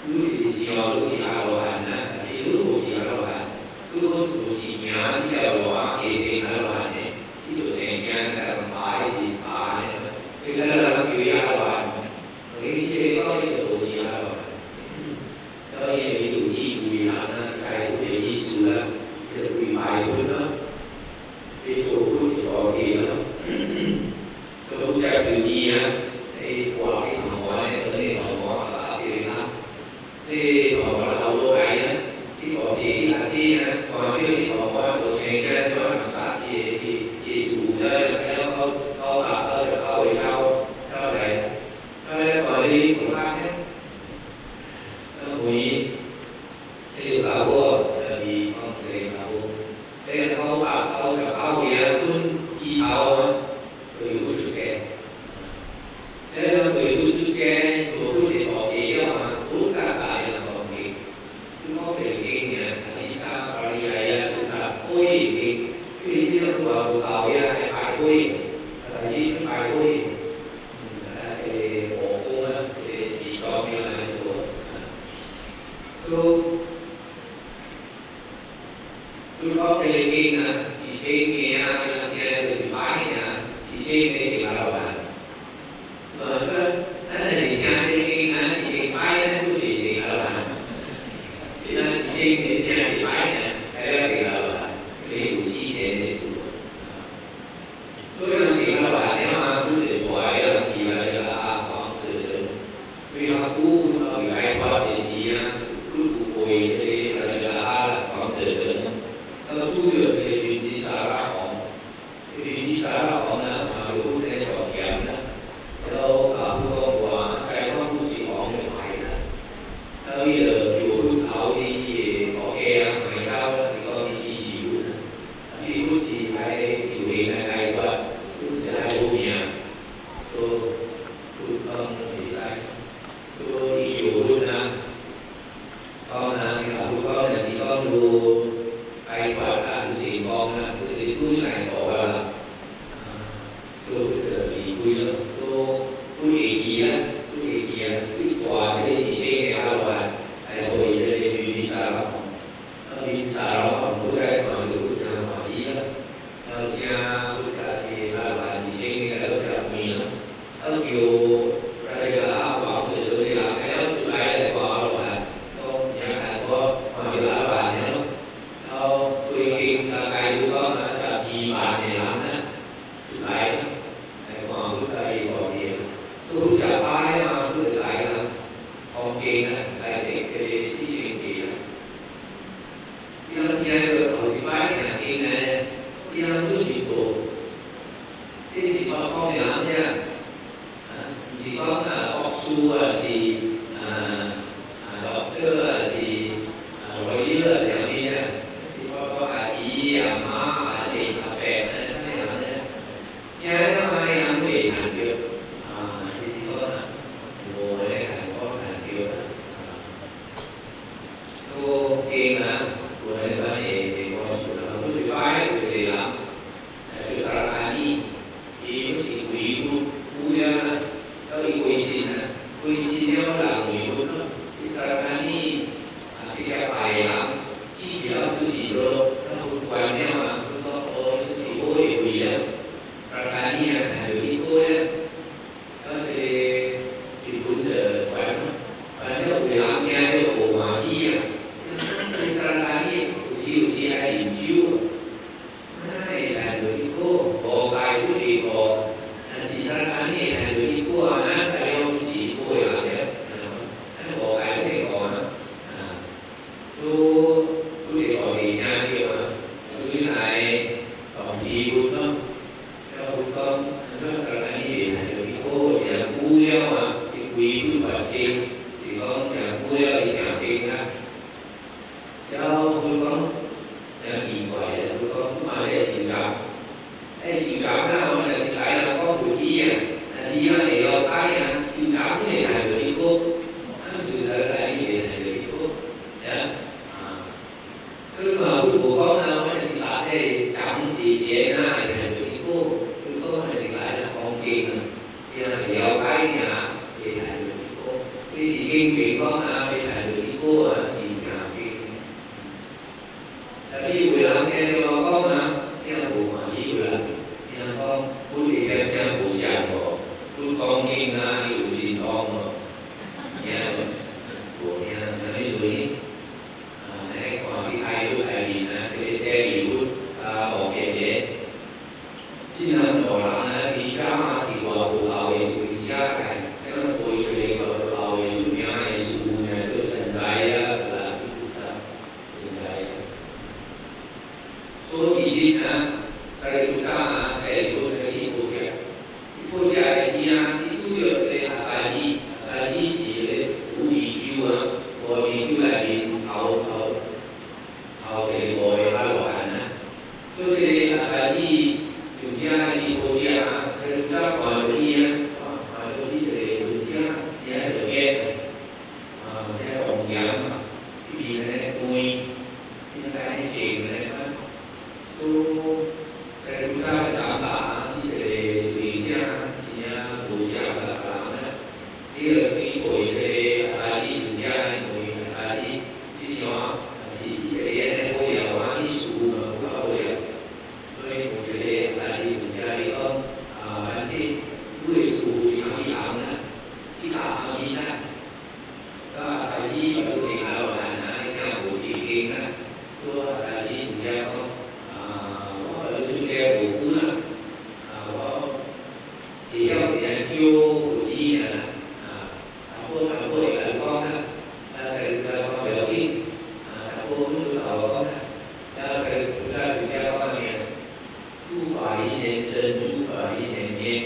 tôi thì gì mà tôi chỉ là đồ hành á thì tôi chỉ là đồ hành tôi chỉ nhà chỉ là đồ hành cái gì là đồ hành này ví dụ chẳng hạn là bài gì bài này cái đó là kiểu là đồ hành cái gì có cái đồ gì là đồ hành đó là ví dụ như quy làm á trái của cái ý sự là cái quy bài luôn đó cái chỗ của thì có cái đó sau đó trái sự gì á thì qua cái thằng hóa này tới thằng hóa là cái đó thì thằng hóa là đầu đôi á cái có thì là cái còn cái thằng hóa của trên cái số hàng sát thì sự đó cái đó có làm ở ở sau này còn đi cũng làm hết vì thì bảo vô vì con thầy bảo vô đây là câu thì luôn chi thao rồi đủ sự kẻ đây là người đủ sự kẻ của luôn để bỏ đi mà đúng ra tại là còn kì cũng có thể kinh nhà đi ta và đi lại sự là ôi kì cái gì nó cũng bảo tạo ra hai bài ôi là gì cái bài ôi là thì bộ cô thì bị cho như là chỗ so tôi có cái kinh là chỉ trên nghe là theo cái sự bài nha chỉ trên cái sự là đâu à mà nó là chỉ theo cái kinh là chỉ trên bài nó cũng chỉ sự là đâu à thì nó chỉ trên cái bài này cái đó sự là đâu à cái của sĩ sẽ để sự所以呢sự là đâu à nếu mà tôi để hỏi thì là khoảng sự vì họ cũng bị bài thoát thì gì á cũng bồi thì là khoảng sự tu được thì mình đi xa ra họ thì đi xa ra họ là mà đủ để chọn kiếm đó đâu cả khu công của cái con cũng chỉ có một vài đó bây giờ kiểu áo đi thì có cái máy giao thì con đi chỉ xíu vì cũng chỉ phải xíu hình là cái vật cũng sẽ hai bộ nhà so cũng không bị sai so đi kiểu luôn là con là con là chỉ con đủ cái vật là gì con là cái túi này tổ là số bị túi đó số túi gì á túi xóa cái gì trên cái áo là rồi cái bị xả nó cũng cái mà được cái mà ý á cha cái thì là chỉ trên cái đó là mình á kiểu ra đây là bảo sự đi làm cái đó chủ lại là có là con chỉ là có mà bị là bạn nữa tôi kinh là cái đứa con là chả chỉ bạn để làm đó chủ lại đó cái còn cái còn gì tôi cũng chả ai mà tôi được lại là con kinh là cái sẽ cái sự sinh kỳ là bây giờ thì được hồi thứ ba cái nhà kinh này bây giờ tôi chỉ tổ thế thì chỉ có con để làm nha chỉ có là học su là gì doctor là gì rồi là gì nha chỉ có là ý má là gì là bè này cái này là nhà nó hay làm về hàng kiểu thì có là mùa này hàng có hàng kiểu cô kia là mùa này cái này thì có số là tôi thứ ba tôi thì làm tôi sao là đi thì nó chỉ quý quý ra đó là quý xin nhau là quý luôn đó thì sao là đi sẽ cái bài làm chỉ là tôi chỉ đó nó không quan nhau mà nó tôi chỉ có để quý đó sao là đi là được ý cô đấy đó thì chỉ muốn được phải nếu quý làm theo cái bộ mà đi thì sao là đi chỉ là điểm chiếu này là được ý cô bộ bài của đi bộ chỉ sao là đi là được ý cô nó phải không chỉ cô làm đấy nó bộ bài của đi bộ so tôi để hỏi thì nhà kiểu mà tôi lại còn thì luôn đó theo con cho sao là đi là được ý cô nhà cu đeo mà thì quý quý và xin thì con nhà cu đeo thì nhà kinh đó theo tôi con kỳ quái là tôi con cũng mà để xin cảm nào là xin lại là 西啊也要改呀，就咱们也还有一个，俺们就是来也还有一个，呀啊，所以嘛，如果讲呢，我是把这咱们这些呢，还有一个，如果我是来的方便啊，也了解呀，也还有一个，你是经平讲啊，也还有一个啊，是假经。但你为人听到我讲啊，你也无满意个啦，你讲本地听声无像无。都当经啊，你有时当哦，然后无听，那你所以你看你睇到睇面啊，即係寫料無嘅嘢，啲人無人啊，而家啊是話學校嘅暑假係，因為背住你個學校嘅出名嘅書呢，都神仔啊，神仔，所以呢，在讀啊，在讀嘅啲國家。國家嘅事啊，你都要嘅阿沙伊是五BQ啊，五BQ裏面頭嘅外阿羅漢啊，所以阿沙伊就加啲國家啊，所以家話到啲啊，話到啲就加到嘅，加重鹽啊，呢邊咧梅，呢個係鹹咧，所在國家嘅đảm bảo啊，即係水加。無相嘅啦，呢個你做嘅沙啲唔加，你沙啲之前話是嘅嘢好有啊，啲樹嘛好有，所以我覺得沙啲唔加呢個問題，如果樹上啲藍啦，啲藍面啦，咁沙啲有時喺度行啊，你聽無自經啦，所以沙啲唔加個我係做嘅無辜啦，我。thì trong thời gian siêu của đi là thằng cô là con là sẽ con biểu hiện thằng cô nuôi tàu con là sẽ thực ra con này chú phải nhân sinh chú phải nhân nhiên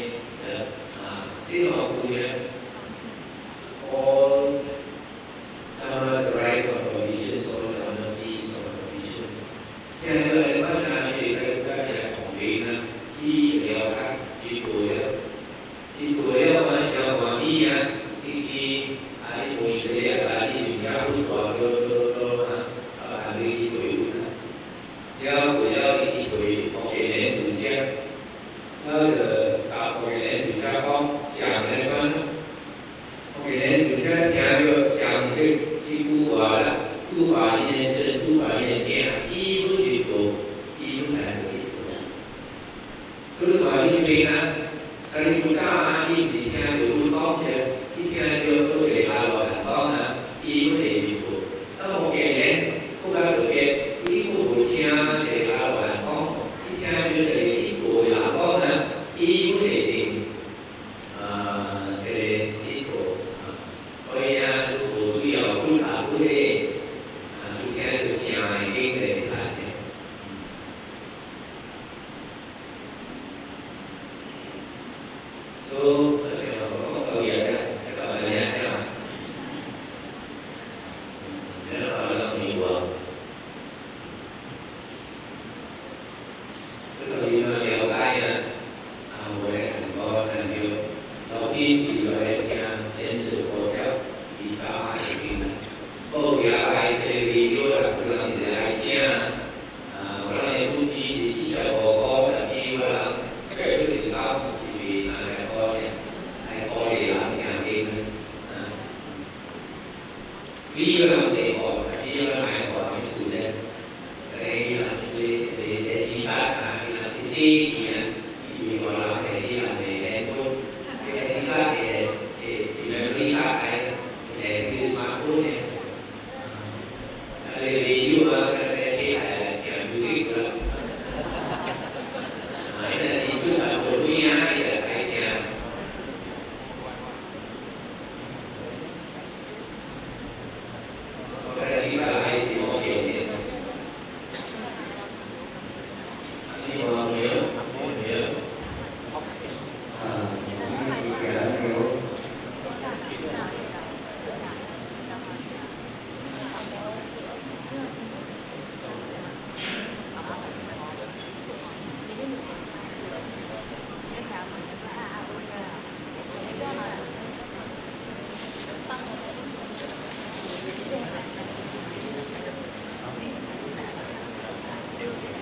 thế họ cũng như all the rise of conditions or the seas of conditions cho nên là con là như vậy sẽ là phòng biến đi đèo khác đi tuổi di tuổi mà cho họ đi à đi ai tuổi sẽ là đi chúng ta cũng có đi tuổi do của đi tuổi có thể đến chúng ta hơn là tạo có thể đến chúng ta con想lên con có thể đến chúng ta theo được想这几乎话了诸法因缘生诸法因缘灭一不离苦一不难离苦所以话你这个所以chúng ta đi chỉ theo được con chứ đi theo được có thể là loại con là đi có thể bị phụ nó một cái đến cũng đã được biết đi cũng phụ theo để là loại con đi theo được để đi của là con là đi có thể sinh để đi của所以啊如果需要不打不累đi theo được nhà kinh để làm so kalau ya cakap banyak ya. Dan kalau ni buat, kalau ni yang kaya, boleh bawa dan dia, tapi jika dia tensi hotel di kamar ini, oh ya ai video lah pulang dari Asia, orang yang puji di sini pokok tapi orang saya sudah sama di sana. Coi để làm theo cái phí làm để bỏ phí làm ai bỏ cái sự đấy cái là cái xí bát cái là cái xí thì gọi là cái đi làm để thôi cái xí bát để xí memory bát cái cái smartphone này để video cái là theo music là cái là xí xuất bản của duy á cái theo Hãy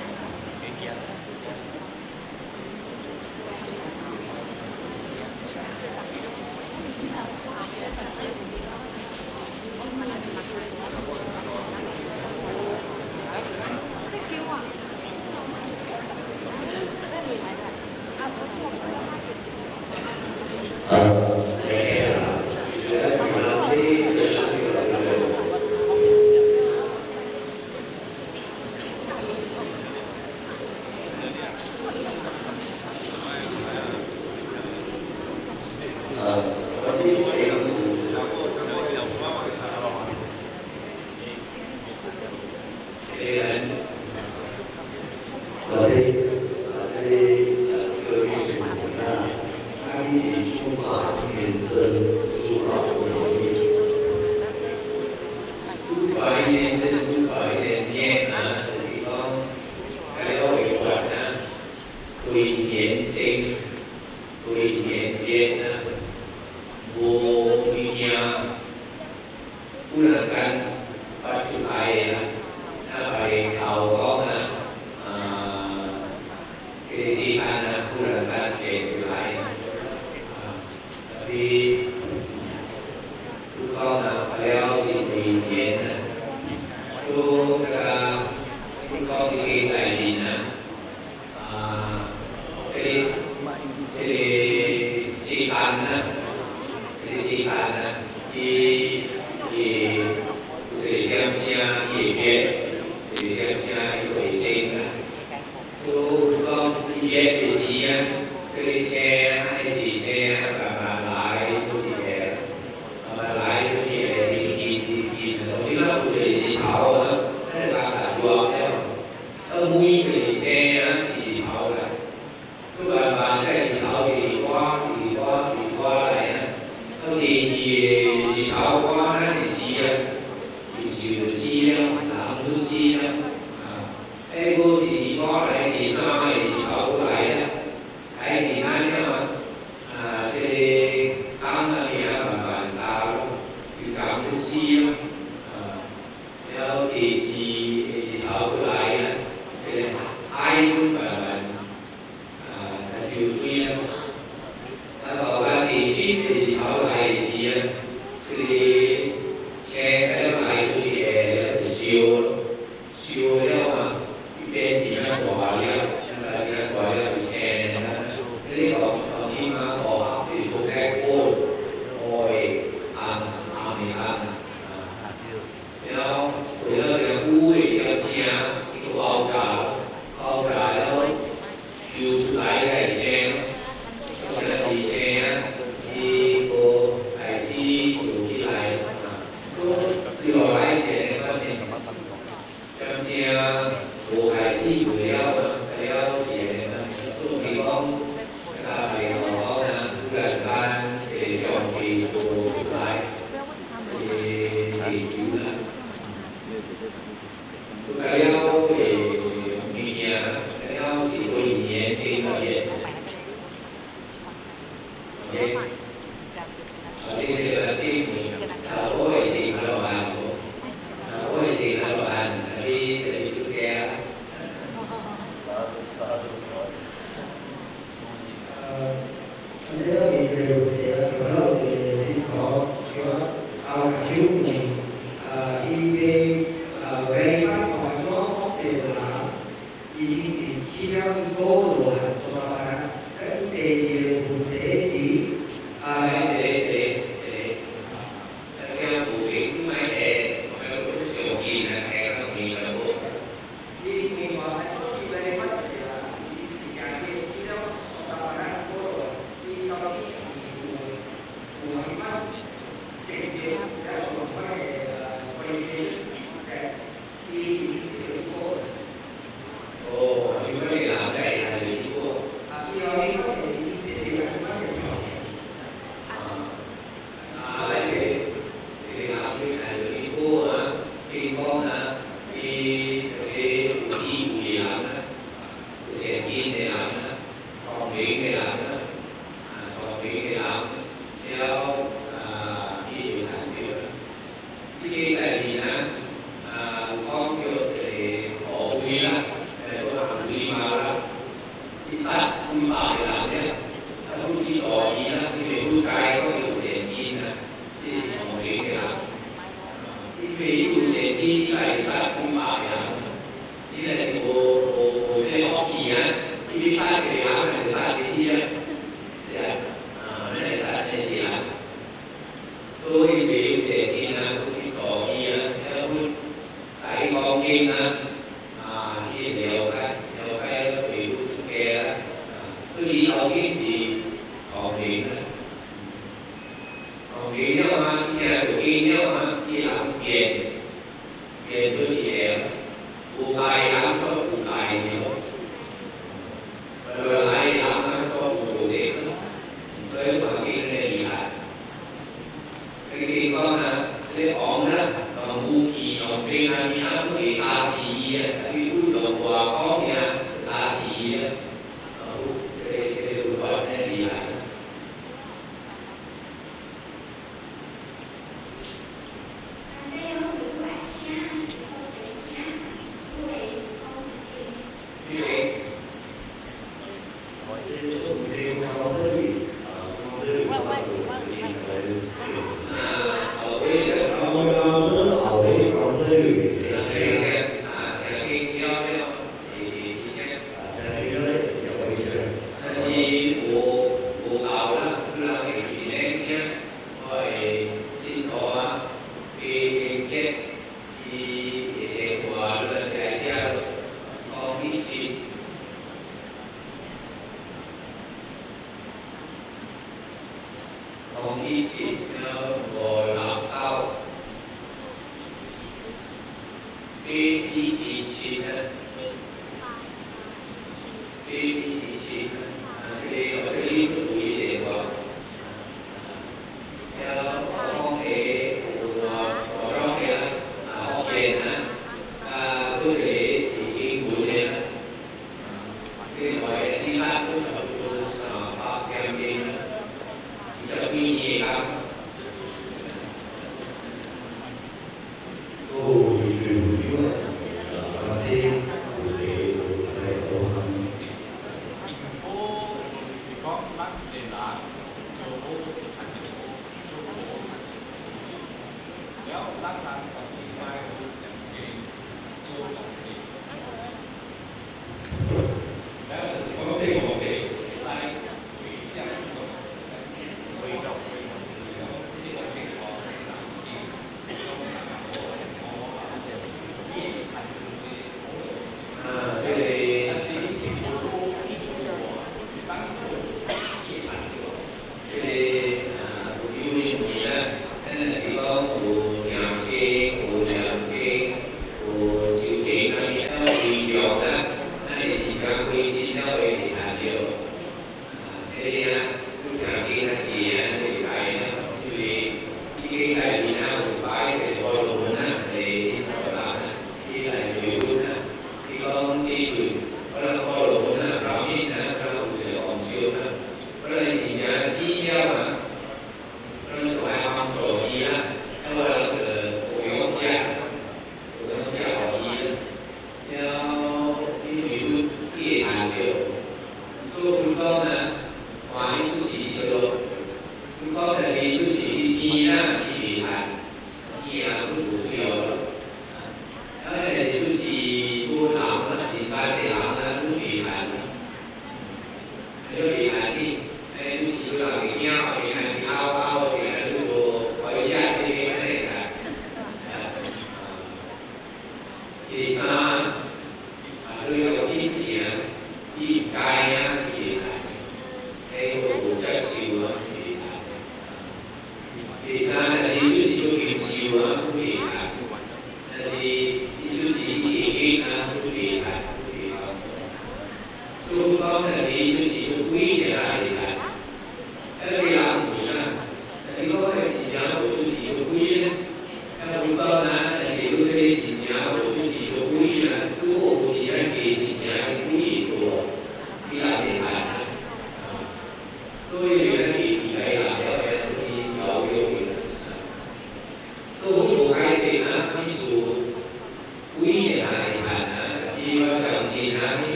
subscribe cho kênh Ghiền Mì Gõ để không bỏ lỡ sát vui bảo để làm nhé vui thì có ý là vì vui cái có điều sẽ tin là thì chỉ có đến để làm vì vui sẽ tin lại sát vui bảo để làm thì là chỉ bộ cái học kỳ á vì sát thì làm là sát cái gì á này sát cái gì làm rồi vì sẽ tin là vui thì có ý là vui tại con kinh á thì đều cái vì vui kê tôi đi học cái gì còn đến nhau mà nhà của kia nhau mà đi làm tiền tôi chỉ để cụ bài làm sao cụ bài nhiều rồi lại làm sao cụ đồ đẹp chơi bằng cái này gì hả cái con là cái ống đó còn vũ khí còn bên là như nào cũng bị ta xì tại vì cụ đồ quà có kìa ta xì cái gọi này gì hả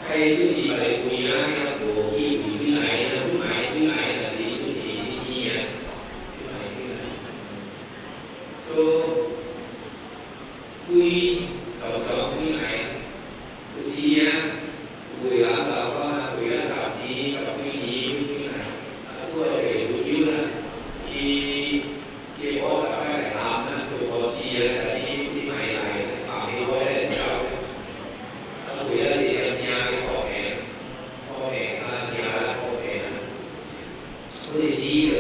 係就是我哋會啊，無去回來啊，不買回來啊，是就是啲啊，不買回來，所以常常回來，有時啊，會諗到話會啊10年、10幾年回來，都係有啦，伊我大概嚟諗啦，做個事啊，但係啲買嚟買起開咧唔夠，啊會啊你有錢嘅國名。我哋知嘅，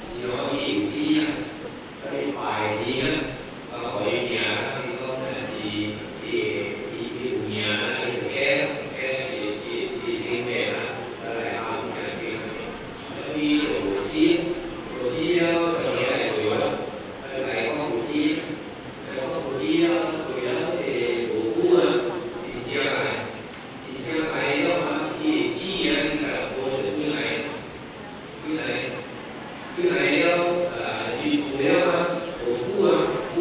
想意思啊，嗰啲牌子啦，啊海名啦，呢個係啲名啦，呢個嘅姓名啦，嚟啱嘅啲，嗰啲螺絲啊，上面係做啦，嚟講嗰啲啊，佢啦蘑菇啊，新疆嚟咯嘛，啲絲啊，呢個過嚟回來。回來了，住厝了啊，無久啊，歸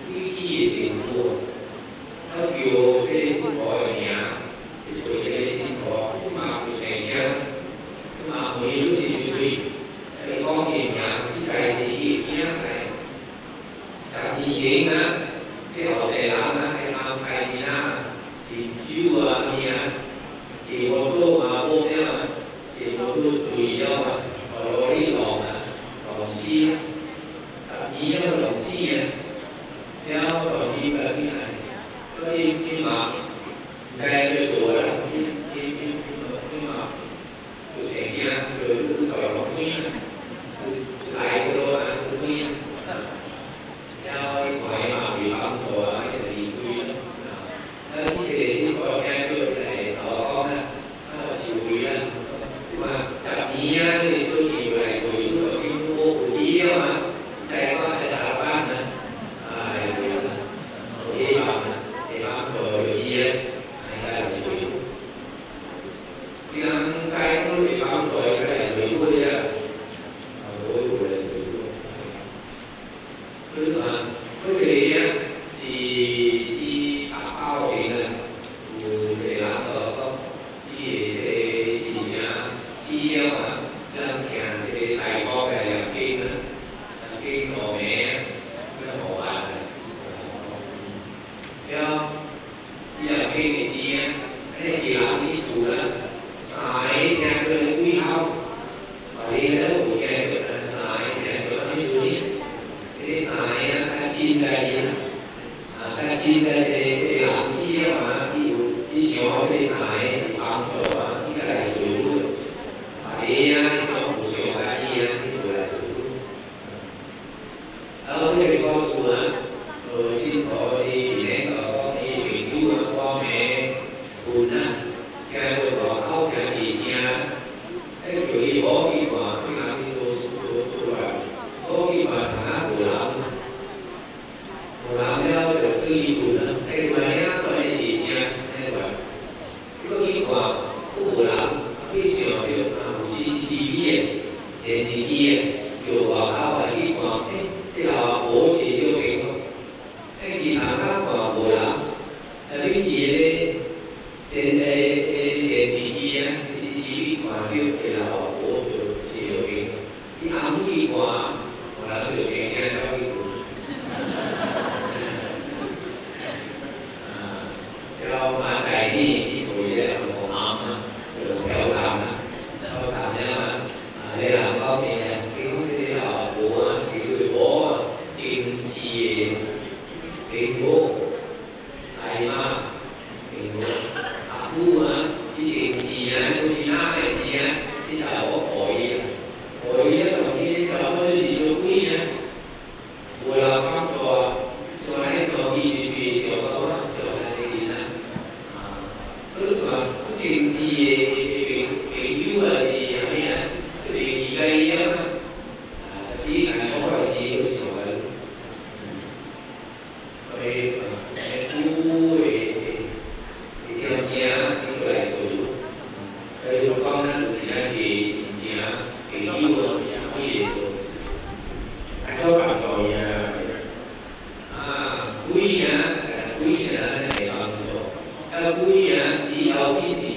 去嘅成果，啊叫這個新婆嘅名，就做這個新婆，嘛叫成名，嘛每都是最講嘅名，實在是啲嘢嚟，10年前啊，即係後生人啊，喺參拜年啊，飲酒啊咩啊，全部都嘛冇咩啊，全部都醉咗啊。我呢浪師啊，10年有浪師啊，有浪師嘅邊係，所以邊話唔使去做啦，邊話做成嘅，做代浪師啊，嚟嘅咯啊，做咩啊？有啲鬼嘛未幫助啊，一啲會啊，之前先講聽佢嚟講啦，少會啦，咁啊10年啊，你需要嚟做呢個經過嗰啲啊嘛，即係話你打翻啊，嚟做呢幫助嗰啲啊，係嚟做，啲人齋都嚟幫助嘅嚟做嗰啲啊，嗰度嚟做，佢話嗰隻嘢是啲白包嚟嘅，有隻冷個啲隻事情絲啊。讓成這個細個嘅兩經啊，兩經個名都好玩嘅。有兩經嘅詩啊，你自諗啲數啦，曬聽佢哋背後，或者咧會聽佢哋曬聽佢哋啲數啲，啲曬啊，佢先計啊，佢先計啲藍絲啊嘛，啲小學啲曬幫助啊，呢個係最好。係啊，上唔上啊啲啊，呢度嚟做。好，呢個歌數啊，個先講啲名個啲名標啊，歌名伴啊，聽到個口聽字聲，一叫啲歌結話，邊個啲做嚟？歌結話同下無諗了就可以伴啦，你做咩啊？個啲字聲呢個，呢個結話都無諗，非常少啊。CCTV 嘅電視機嘅，就話靠係啲話，即係話我自己都勁咯。見大家話無啦，有啲嘢咧，電視機啊 ，CCTV 話叫其實話我做自己都勁。啲啱啲話，我諗就全家都去管。有馬仔啲做嘢好啱啊，有膽啊。你南方面嘅，你講啲我啊，小我啊，正視蘋果，大媽，蘋果，阿姑啊，啲正視啊，做啲啱嘅事啊，啲就我改啊，同啲就開始做官啊，會有幫助啊，上嚟上記住上到啊，上嚟呢啲所以話啲正視嘅評標啊是係咩啊？而家啊，啲人開始嘅時候，所以估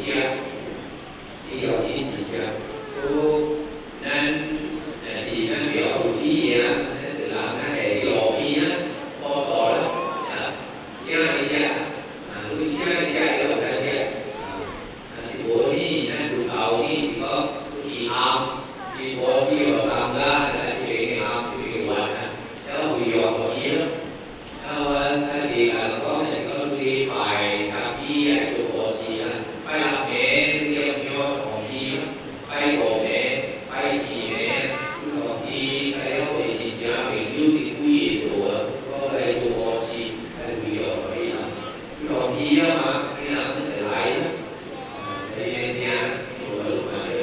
家，你要一起家，都咱也是咱比较有意义啊，咱就人咱系路边啊，报道啦，请一下啊，如果请一下要有感谢啊，但是无呢，咱有后呢是讲去暗，伊无需要参加，但是一个暗一个玩啊，要会用可以咯。然后但是講是講你拜假期啊做何事啊，拜六暝你要同志，拜五暝、拜四暝，同志大家會是正朋友啲幾個度啊，講嚟做何事係會用可以啦，同志啊嘛，你人就來啦，你聽聽，我都買咗。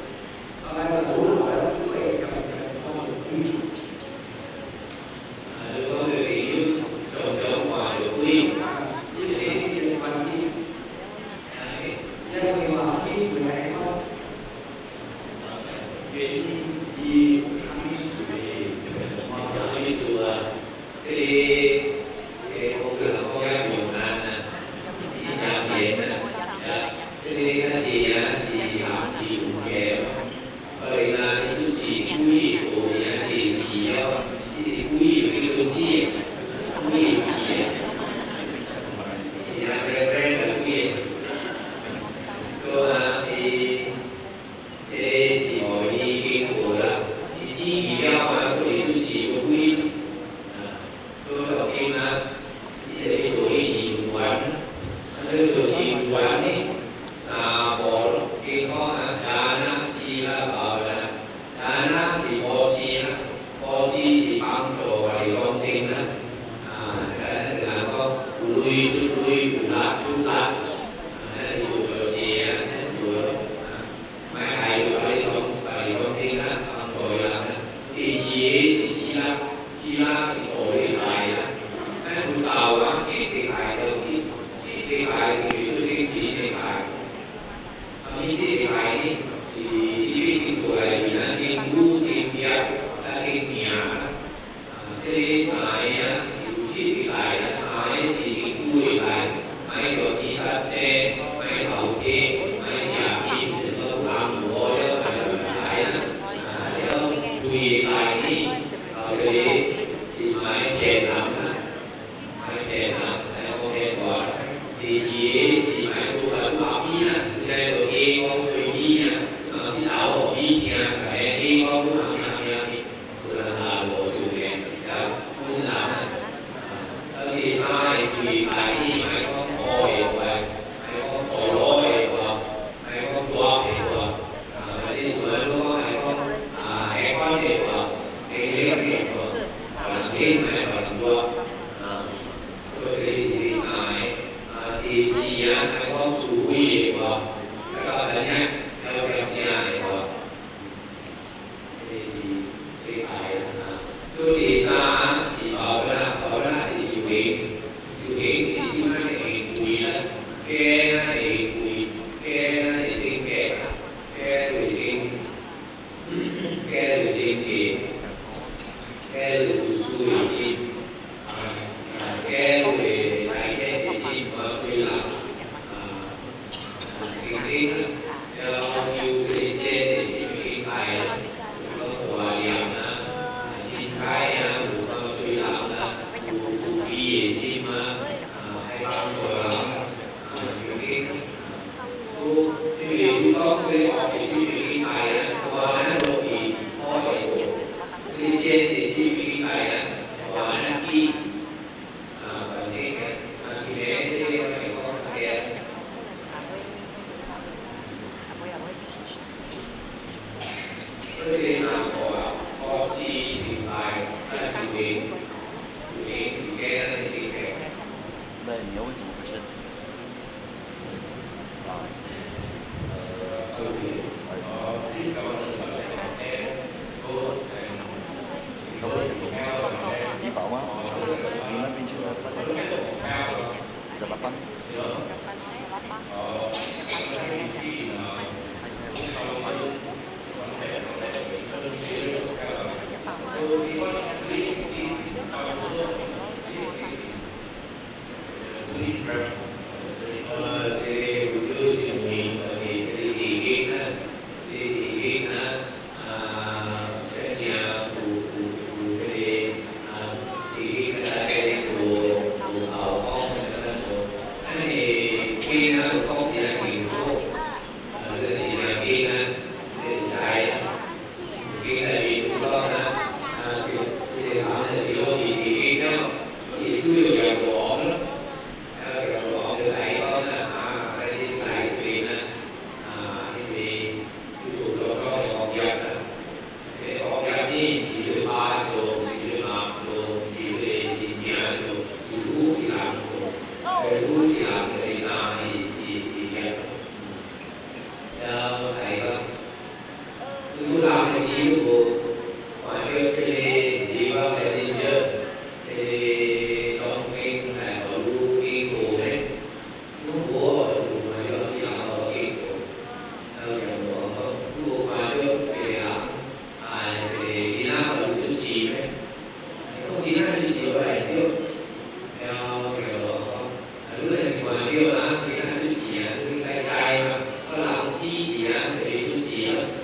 Hãy subscribe cho kênh Ghiền Mì Gõ để không bỏ lỡ 一样可以出席了。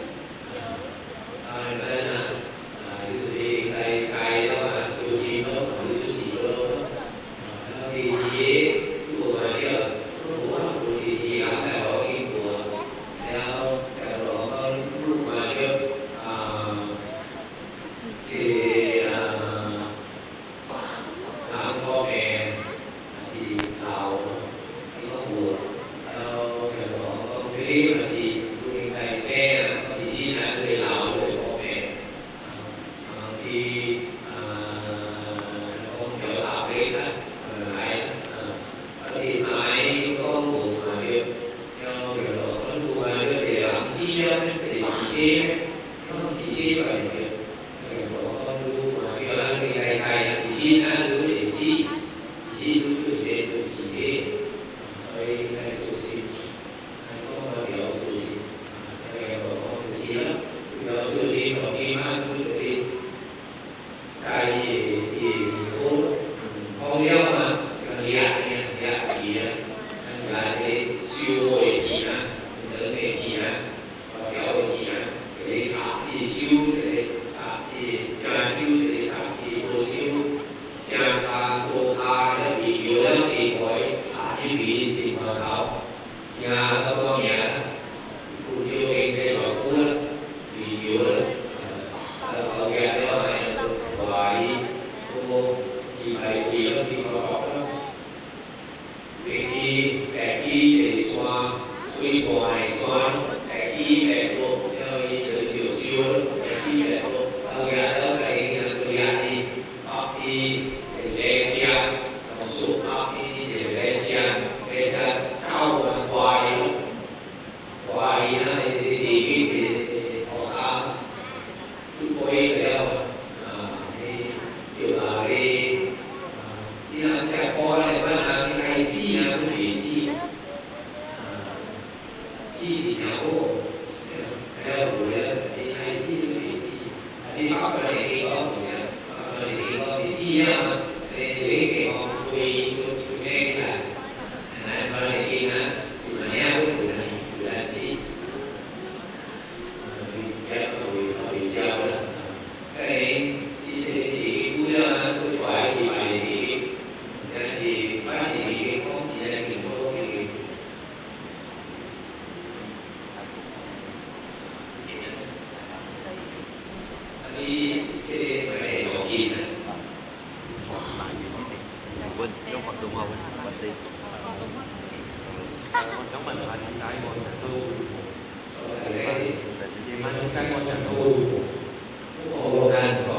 我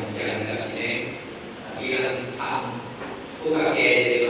想的呢，一个长，不管别的。